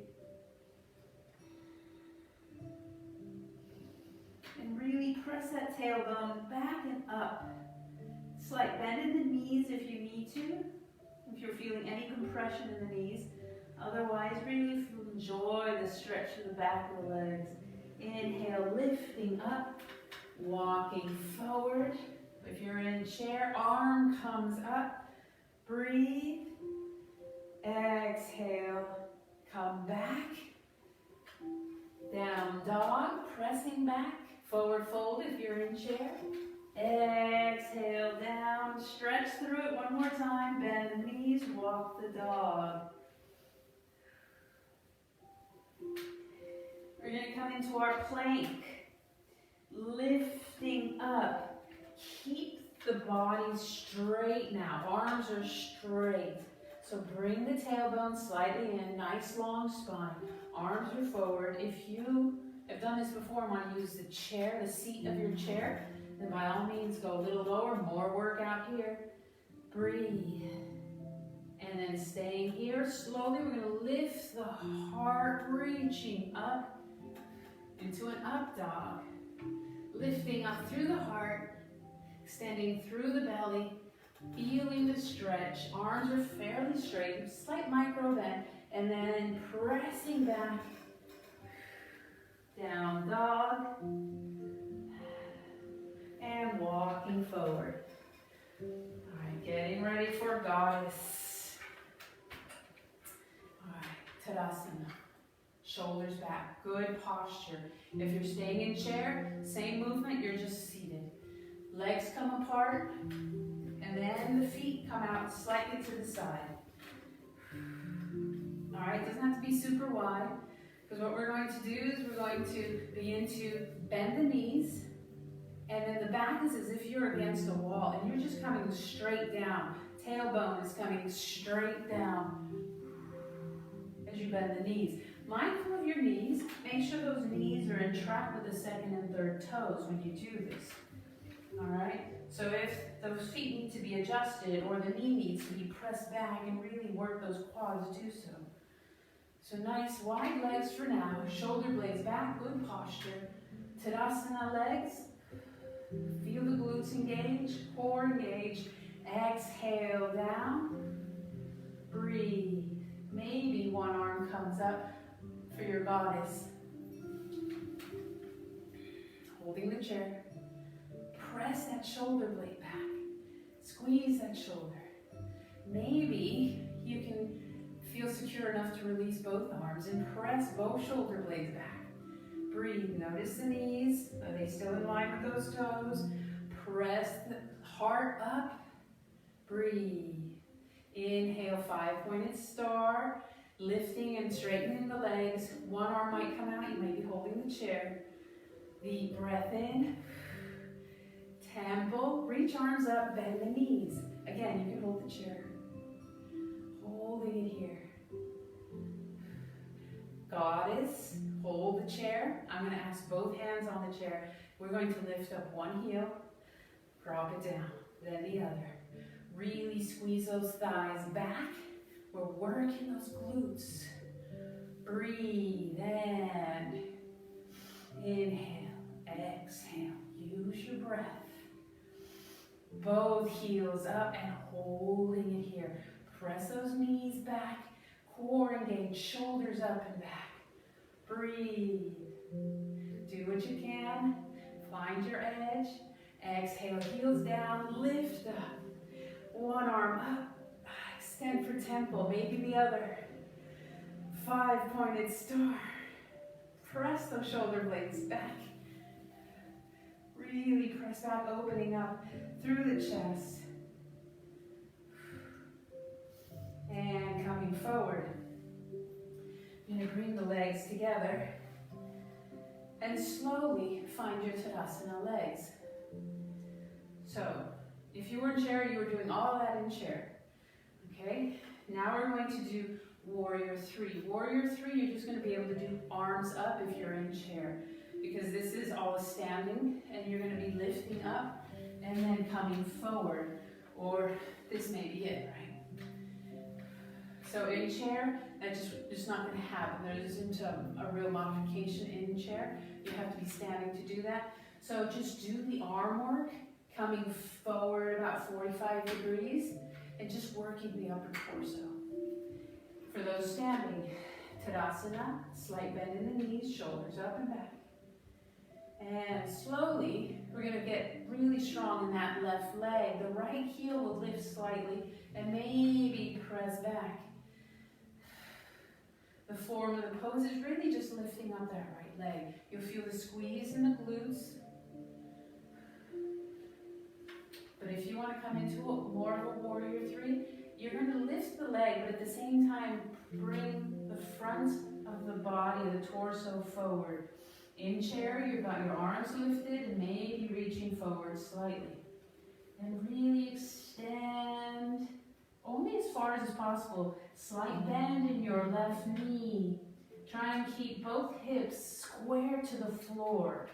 And really press that tailbone back and up. Slight bend in the knees if you need to, if you're feeling any compression in the knees. Otherwise, really enjoy the stretch of the back of the legs. Inhale, lifting up, walking forward. If you're in chair, arm comes up. Breathe. Exhale, come back. Down dog, pressing back. Forward fold if you're in chair. Exhale down, stretch through it one more time. Bend the knees, walk the dog. We're going to come into our plank. Lifting up. Keep the body straight now. Arms are straight. So bring the tailbone slightly in, nice long spine. Arms are forward. If you have done this before and want to use the chair, the seat of your chair, then by all means go a little lower, more work out here. Breathe. And then staying here, slowly we're going to lift the heart, reaching up into an up dog. Lifting up through the heart, extending through the belly, feeling the stretch. Arms are fairly straight, slight micro bend, and then pressing back. Down dog. And walking forward. All right, getting ready for goddess. All right, Tadasana. Shoulders back, good posture. If you're staying in chair, same movement, you're just seated. Legs come apart, and then the feet come out slightly to the side. All right, it doesn't have to be super wide, because what we're going to do is we're going to begin to bend the knees, and then the back is as if you're against a wall, and you're just coming straight down. Tailbone is coming straight down as you bend the knees. Mindful of your knees, make sure those knees are in track with the second and third toes when you do this. All right? So if those feet need to be adjusted or the knee needs to be pressed back and really work those quads, do so. So nice wide legs for now, shoulder blades back, good posture. Tadasana legs, feel the glutes engage, core engage. Exhale down, breathe. Maybe one arm comes up for your goddess. Holding the chair. Press that shoulder blade back. Squeeze that shoulder. Maybe you can feel secure enough to release both arms and press both shoulder blades back. Breathe. Notice the knees. Are they still in line with those toes? Press the heart up. Breathe. Inhale, 5-pointed star. Lifting and straightening the legs. One arm might come out. You may be holding the chair. Deep breath in. Temple. Reach arms up. Bend the knees. Again, you can hold the chair. Holding it here. Goddess, hold the chair. I'm going to ask both hands on the chair. We're going to lift up one heel, drop it down, then the other. Really squeeze those thighs back. We're working those glutes. Breathe and inhale, exhale. Use your breath. Both heels up and holding it here. Press those knees back. Core engaged, shoulders up and back. Breathe. Do what you can. Find your edge. Exhale, heels down, lift up. One arm up. Extend for temple, maybe the other. 5-pointed star. Press those shoulder blades back. Really press back, opening up through the chest. And coming forward. You're going to bring the legs together. And slowly find your Tadasana legs. So, if you were in chair, you were doing all that in chair. Okay? Now we're going to do Warrior 3. Warrior 3, you're just going to be able to do arms up if you're in chair. Because this is all standing, and you're going to be lifting up and then coming forward. Or this may be it, right? So in chair, that's just not going to happen. There isn't a real modification in chair. You have to be standing to do that. So just do the arm work, coming forward about 45 degrees, and just working the upper torso. For those standing, Tadasana, slight bend in the knees, shoulders up and back. And slowly, we're going to get really strong in that left leg. The right heel will lift slightly and maybe press back. The form of the pose is really just lifting up that right leg. You'll feel the squeeze in the glutes. But if you want to come into more of a Warrior 3, you're going to lift the leg, but at the same time, bring the front of the body, the torso forward. In chair, you've got your arms lifted and maybe reaching forward slightly. And really extend only as far as possible. Slight bend in your left knee. Try and keep both hips square to the floor.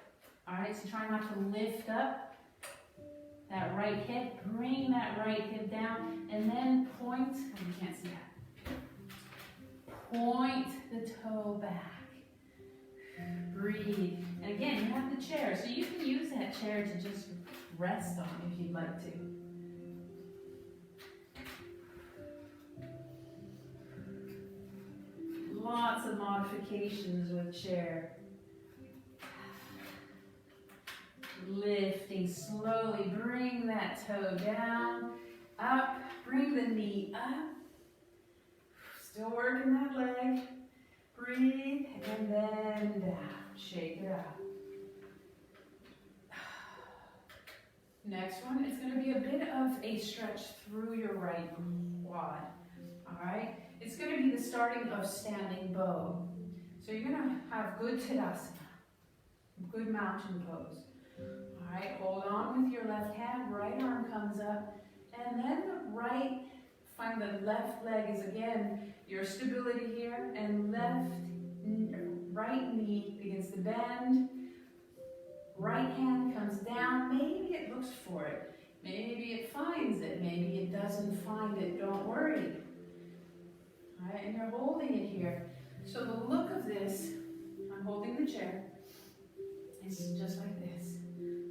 All right, so try not to lift up that right hip. Bring that right hip down and then point, oh, you can't see that. Point the toe back. Breathe. And again, you have the chair, so you can use that chair to just rest on if you'd like to. Lots of modifications with chair. Lifting slowly, bring that toe down, up, bring the knee up. Still working that leg. Breathe, and then down. Shake it out. Next one is going to be a bit of a stretch through your right quad. All right? It's going to be the starting of standing bow. So you're going to have good Tadasana, good mountain pose. All right? Hold on with your left hand. Right arm comes up. And then the right, find the left leg is again your stability here, and right knee begins to bend. Right hand comes down. Maybe it looks for it. Maybe it finds it. Maybe it doesn't find it. Don't worry. All right, and you're holding it here. So the look of this, I'm holding the chair, is just like this.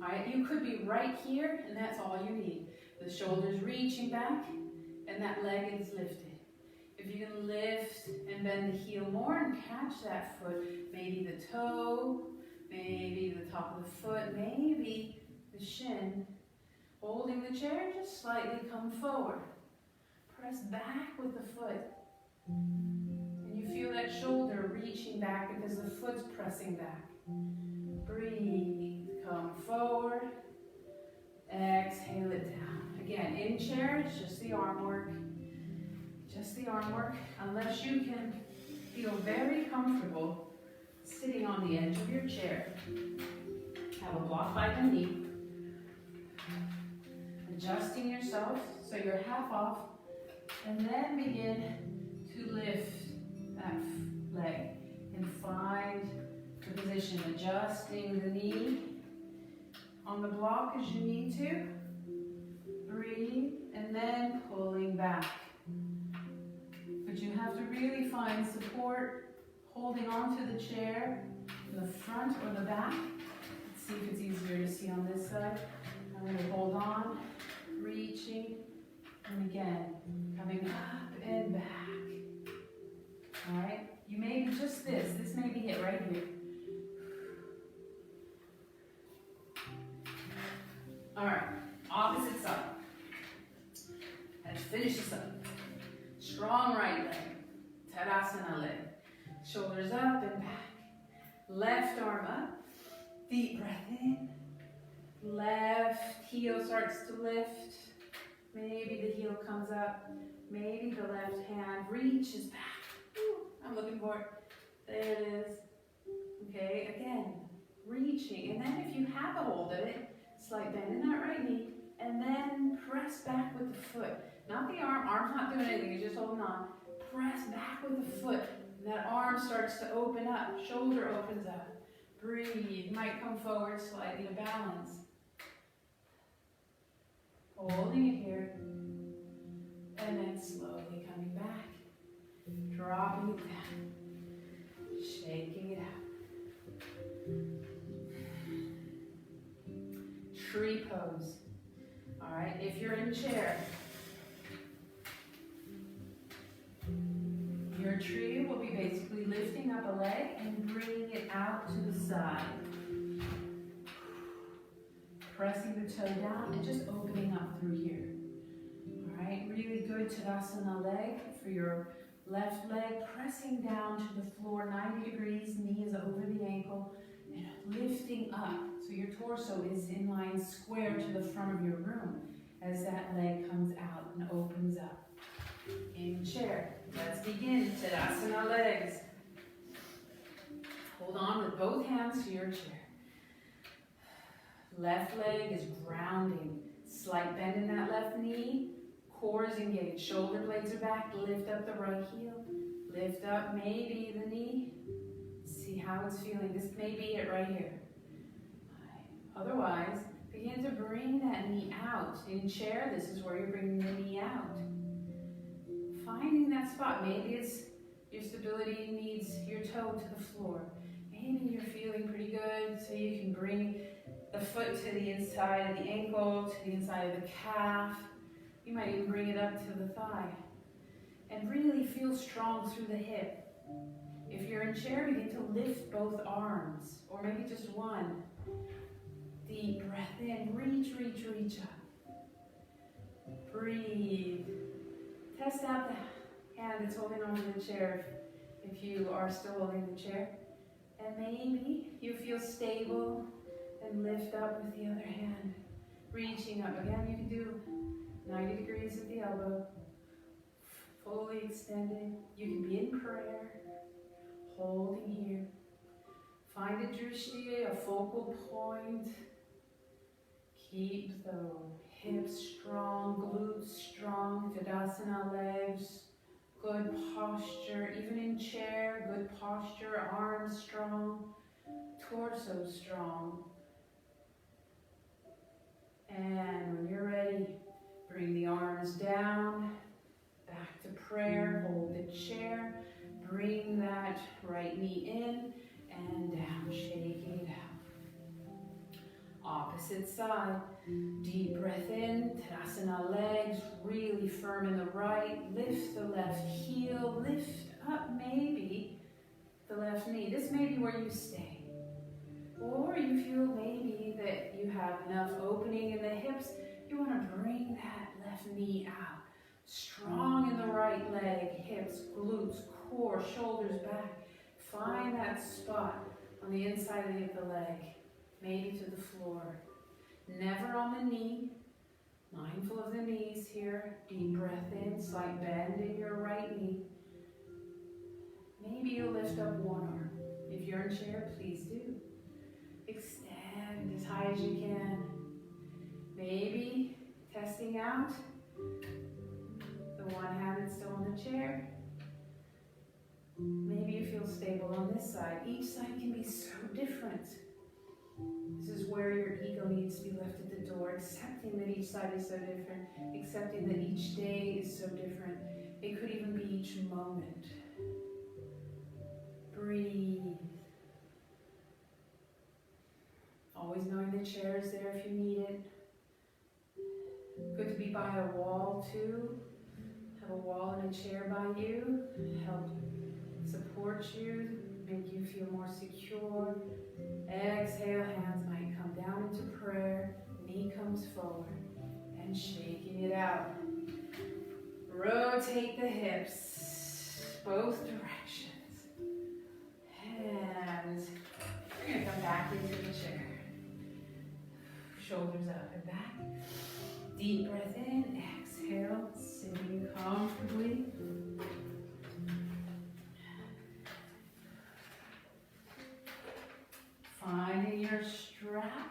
All right, you could be right here, and that's all you need. The shoulders reaching back, and that leg is lifted. If you can lift and bend the heel more and catch that foot, maybe the toe, maybe the top of the foot, maybe the shin. Holding the chair, just slightly come forward. Press back with the foot. And you feel that shoulder reaching back because the foot's pressing back. Breathe, come forward. Exhale it down. Again, in chair, it's just the arm work. Just the arm work, unless you can feel very comfortable sitting on the edge of your chair. Have a block by the knee. Adjusting yourself so you're half off And then begin to lift that leg and find the position, adjusting the knee on the block as you need to. Breathe, and then pulling back. But you have to really find support, holding onto the chair in the front or the back. Let's see if it's easier to see on this side. I'm going to hold on, reaching, and again, coming up and back. All right, you may be just this may be it right here. All right, opposite side. Let's finish this up. Strong right leg, Tadasana leg. Shoulders up and back. Left arm up, deep breath in. Left heel starts to lift. Maybe the heel comes up. Maybe the left hand reaches back. I'm looking for it. There it is. Okay, again, reaching. And then if you have a hold of it, slight bend in that right knee. And then press back with the foot. Not the arm. Arm's not doing anything. You're just holding on. Press back with the foot. And that arm starts to open up. Shoulder opens up. Breathe. You might come forward slightly to balance. Holding it here. And then slowly coming back. Dropping it down. Shaking it out. Tree pose. All right, if you're in chair, your tree will be basically lifting up a leg and bringing it out to the side. Pressing the toe down and just opening up through here. All right, really good Tadasana leg for your left leg. Pressing down to the floor, 90 degrees, knee is over the ankle, and lifting up. So your torso is in line square to the front of your room as that leg comes out and opens up. In chair, let's begin. Tadasana legs. Hold on with both hands to your chair. Left leg is grounding. Slight bend in that left knee. Core is engaged. Shoulder blades are back. Lift up the right heel. Lift up maybe the knee. See how it's feeling. This may be it right here. Otherwise, begin to bring that knee out. In chair, this is where you're bringing the knee out. Finding that spot. Maybe it's your stability needs your toe to the floor. Maybe you're feeling pretty good, so you can bring the foot to the inside of the ankle, to the inside of the calf. You might even bring it up to the thigh. And really feel strong through the hip. If you're in chair, begin to lift both arms, or maybe just one. Deep breath in, reach, reach, reach up. Breathe. Test out the hand that's holding onto the chair if you are still holding the chair. And maybe you feel stable and lift up with the other hand. Reaching up. Again, you can do 90 degrees at the elbow. Fully extended. You can be in prayer. Holding here. Find a drishti, a focal point. Keep the hips strong, glutes strong, Tadasana legs, good posture, even in chair, good posture, arms strong, torso strong. And when you're ready, bring the arms down, back to prayer, hold the chair, bring that right knee in and down, shaking it out. Opposite side, deep breath in, Tadasana legs, really firm in the right, lift the left heel, lift up maybe the left knee. This may be where you stay. Or you feel maybe that you have enough opening in the hips, you want to bring that left knee out. Strong in the right leg, hips, glutes, core, shoulders back. Find that spot on the inside of the leg. Maybe to the floor. Never on the knee. Mindful of the knees here. Deep breath in, slight bend in your right knee. Maybe you'll lift up one arm. If you're in chair, please do. Extend as high as you can. Maybe testing out the The one hand that's still on the chair. Maybe you feel stable on this side. Each side can be so different. This is where your ego needs to be left at the door, accepting that each side is so different, accepting that each day is so different. It could even be each moment. Breathe. Always knowing the chair is there if you need it. Good to be by a wall too. Have a wall and a chair by you. Help support you, make you feel more secure. Exhale, hands might come down into prayer. Knee comes forward and shaking it out. Rotate the hips, both directions. And we're going to come back into the chair. Shoulders up and back. Deep breath in, exhale, sitting comfortably. Finding your strap.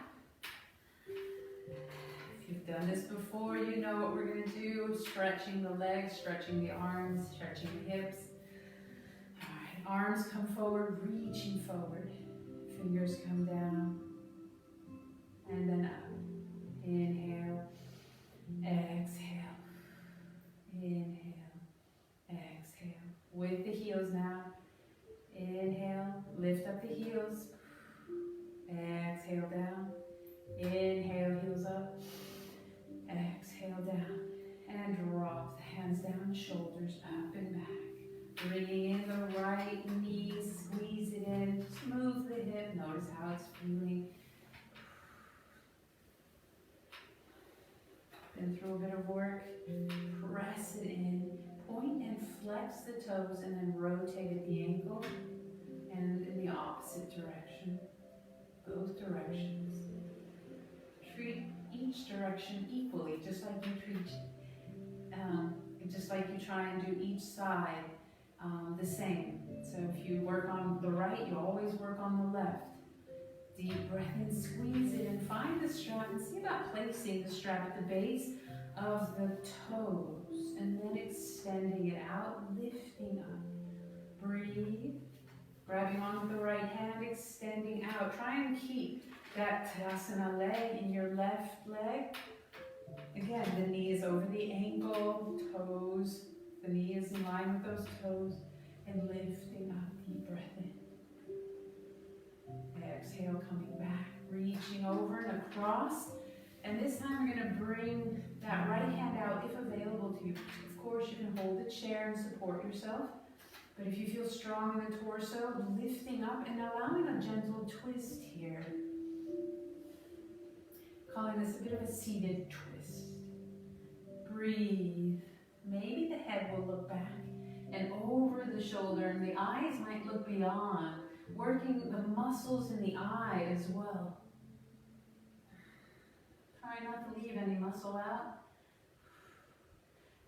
If you've done this before, you know what we're going to do. Stretching the legs, stretching the arms, stretching the hips. All right, arms come forward, reaching forward. Fingers come down. And then up. Inhale. Exhale. Inhale. Exhale. With the heels now. Inhale. Lift up the heels. Exhale down. Inhale, heels up. Exhale down. And drop the hands down, shoulders up and back. Bringing in the right knee, squeeze it in. Smooth the hip. Notice how it's feeling. Been through a bit of work. Press it in. Point and flex the toes and then rotate at the ankle. And in the opposite direction. Both directions. Treat each direction equally, just like you try and do each side the same. So if you work on the right, you always work on the left. Deep breath in, squeeze it, and find the strap. And see about placing the strap at the base of the toes, and then extending it out, lifting up. Breathe. Grabbing onto the right hand, extending out. Try and keep that Tadasana leg in your left leg. Again, the knee is over the ankle, toes. The knee is in line with those toes. And lifting up, deep breath in. Exhale, coming back, reaching over and across. And this time we're going to bring that right hand out if available to you. Of course, you can hold the chair and support yourself. But if you feel strong in the torso, lifting up and allowing a gentle twist here. Calling this a bit of a seated twist. Breathe. Maybe the head will look back and over the shoulder, and the eyes might look beyond, working the muscles in the eye as well. Try not to leave any muscle out.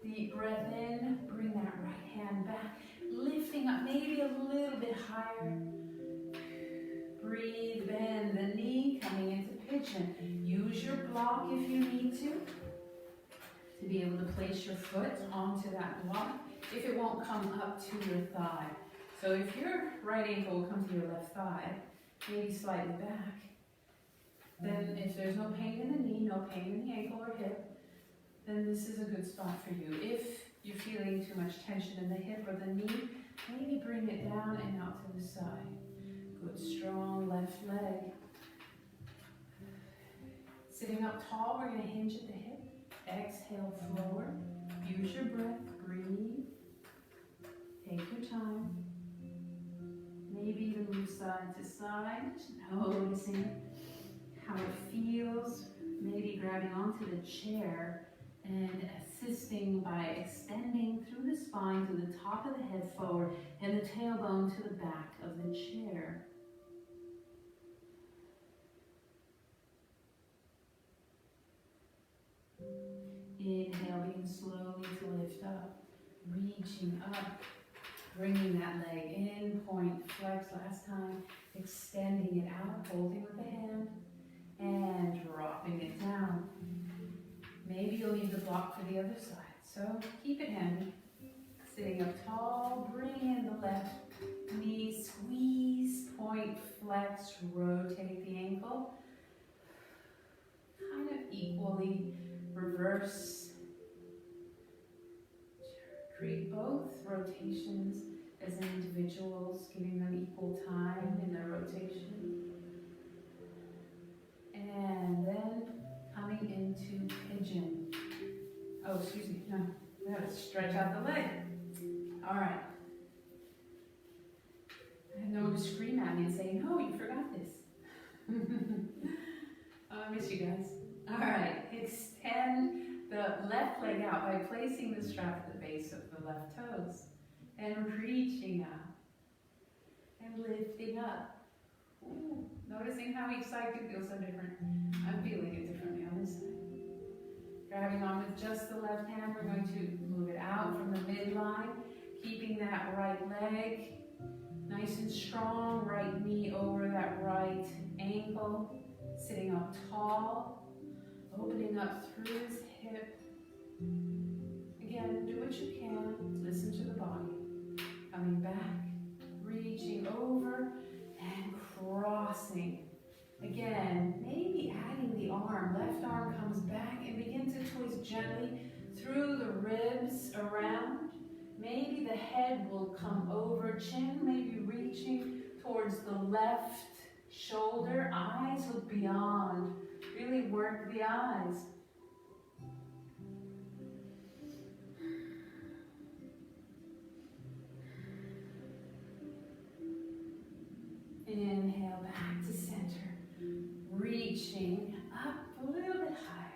Deep breath in, bring that right hand back, lifting up maybe a little bit higher. Breathe, bend the knee, coming into pigeon. Use your block if you need to be able to place your foot onto that block if it won't come up to your thigh. So if your right ankle will come to your left thigh, maybe slightly back, then if there's no pain in the knee, no pain in the ankle or hip, then this is a good spot for you. If you're feeling too much tension in the hip or the knee, maybe bring it down and out to the side. Good, strong left leg. Sitting up tall, we're going to hinge at the hip. Exhale forward. Use your breath. Breathe. Take your time. Maybe even move side to side. Just noticing how it feels. Maybe grabbing onto the chair and assisting by extending through the spine to the top of the head forward and the tailbone to the back of the chair. Inhaling slowly to lift up, reaching up, bringing that leg in, point, flex last time, extending it out, holding with the hand, and dropping it down. Maybe you'll need the block for the other side. So keep it handy. Sitting up tall, bring in the left knee, squeeze, point, flex, rotate the ankle. Kind of equally reverse. Create both rotations as individuals, giving them equal time in their rotation. And then coming into pigeon. Oh, excuse me, no, we have to stretch out the leg. All right. I have no one to scream at me and say, no, you forgot this. Oh, I miss you guys. All right, extend the left leg out by placing the strap at the base of the left toes and reaching out and lifting up. Ooh, noticing how each side can feel so different. I'm feeling it differently on this side. Grabbing on with just the left hand, we're going to move it out from the midline, keeping that right leg nice and strong, right knee over that right ankle, sitting up tall, opening up through his hip. Again, do what you can, listen to the body. Coming back, reaching over and crossing. Again, maybe adding the arm, left arm comes back and begin to twist gently through the ribs around. Maybe the head will come over, chin maybe reaching towards the left shoulder. Eyes look beyond. Really work the eyes. Inhale back to center. Reaching up a little bit higher.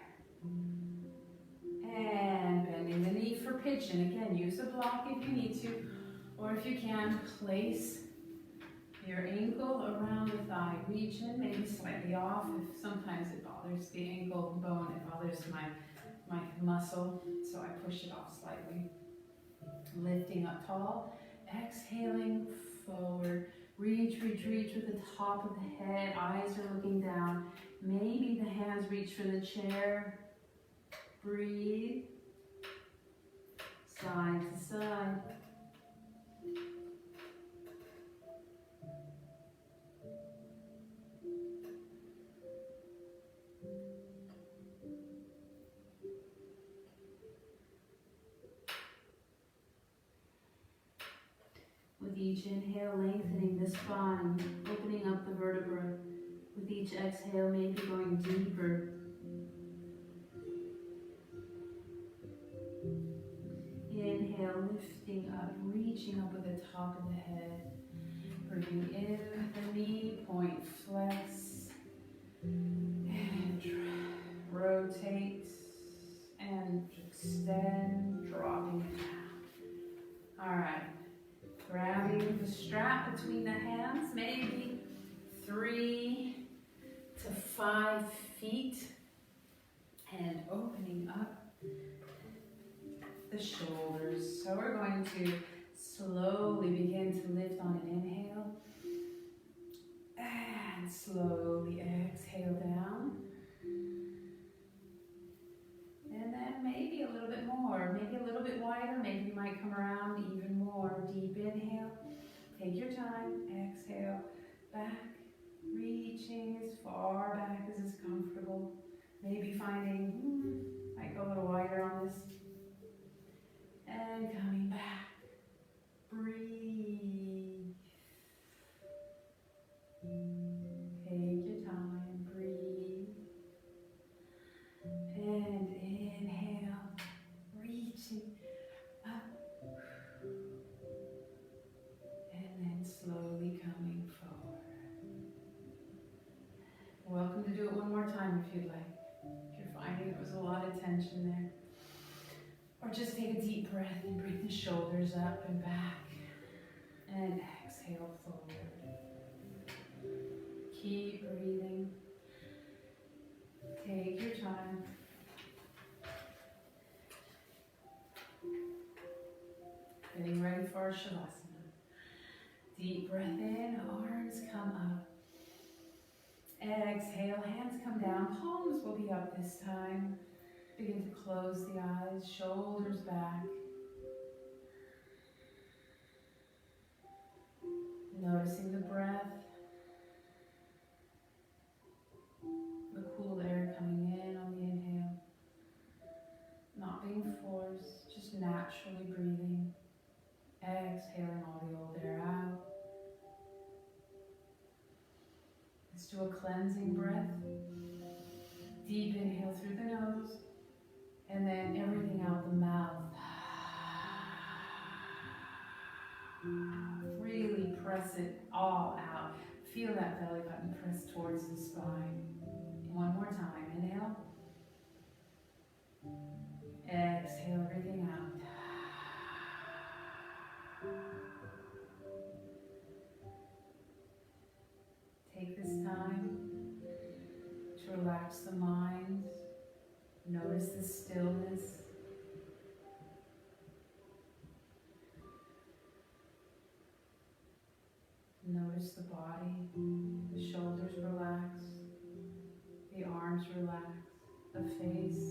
And bending the knee for pigeon. Again, use a block if you need to. Or if you can, place your ankle around the thigh region, maybe slightly off. If sometimes it bothers the ankle bone, it bothers my muscle, so I push it off slightly. Lifting up tall, exhaling forward. Reach, reach, reach with the top of the head. Eyes are looking down. Maybe the hands reach for the chair. Breathe. Side to side. With each inhale, lengthening the spine, opening up the vertebra. With each exhale, maybe going deeper. Inhale, lifting up, reaching up with the top of the head. Bringing in the knee, point, flex, and rotate, and extend, dropping it down. All right. Grabbing the strap between the hands, maybe 3 to 5 feet, and opening up the shoulders. So we're going to slowly begin to lift on an inhale, and slowly exhale down. And then maybe a little bit more, maybe a little bit wider, maybe you might come around even more. Deep inhale, take your time, exhale, back, reaching as far back as is comfortable. Maybe finding, might go a little wider on this. And coming back, breathe. Take your time, breathe. And inhale, reaching up. And then slowly coming forward. Welcome to do it one more time if you'd like. If you're finding there was a lot of tension there. Or just take a deep breath and bring the shoulders up and back. And exhale forward. Keep breathing. Take your time. Getting ready for our Shavasana. Deep breath in, arms come up. Exhale, hands come down, palms will be up this time. Begin to close the eyes, shoulders back. Noticing the breath, the cool air coming in on the inhale. Not being forced, just naturally breathing. Exhaling all the old air out. Let's do a cleansing breath. Deep inhale through the nose, and then everything out the mouth. Really press it all out. Feel that belly button press towards the spine. One more time. Inhale. Exhale everything out. Take this time to relax the mind. Notice the stillness. Notice the body, the shoulders relax, the arms relax, the face,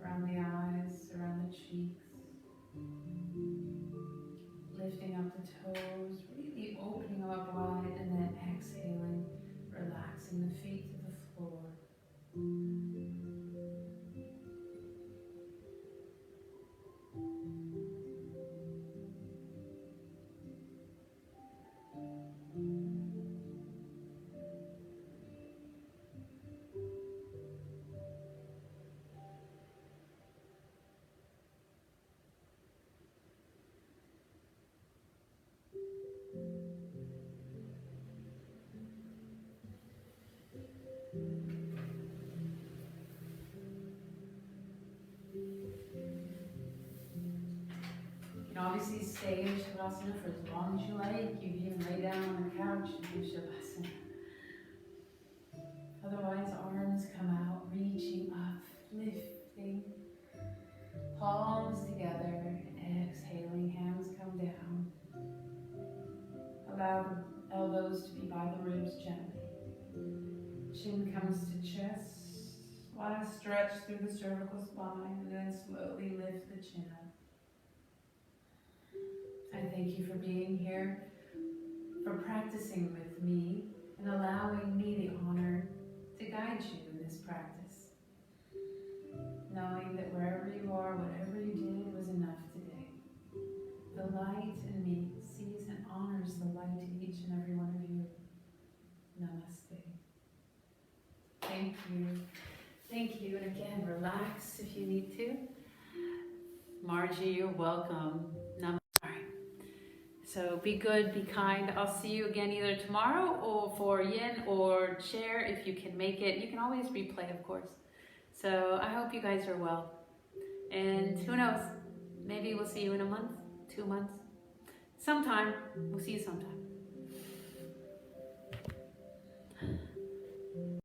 around the eyes, around the cheeks. Lifting up the toes, really opening them up wide, and then exhaling, relaxing the feet to the floor. You can obviously stay in Shavasana for as long as you like. You can even lay down on the couch and do Shavasana. Otherwise, arms come out, reaching up, lifting. Palms together, exhaling, hands come down. Allow the elbows to be by the ribs gently. Chin comes to chest. Last stretch through the cervical spine, and then slowly lift the chin up. I thank you for being here, for practicing with me, and allowing me the honor to guide you in this practice. Knowing that wherever you are, whatever you did was enough today. The light in me sees and honors the light in each and every one of you. Namaste. Thank you. Thank you. And again, relax if you need to. Margie, you're welcome. Namaste. All right. So be good, be kind. I'll see you again either tomorrow or for yin or share if you can make it. You can always replay, of course. So I hope you guys are well. And who knows, maybe we'll see you in a month, 2 months. Sometime. We'll see you sometime.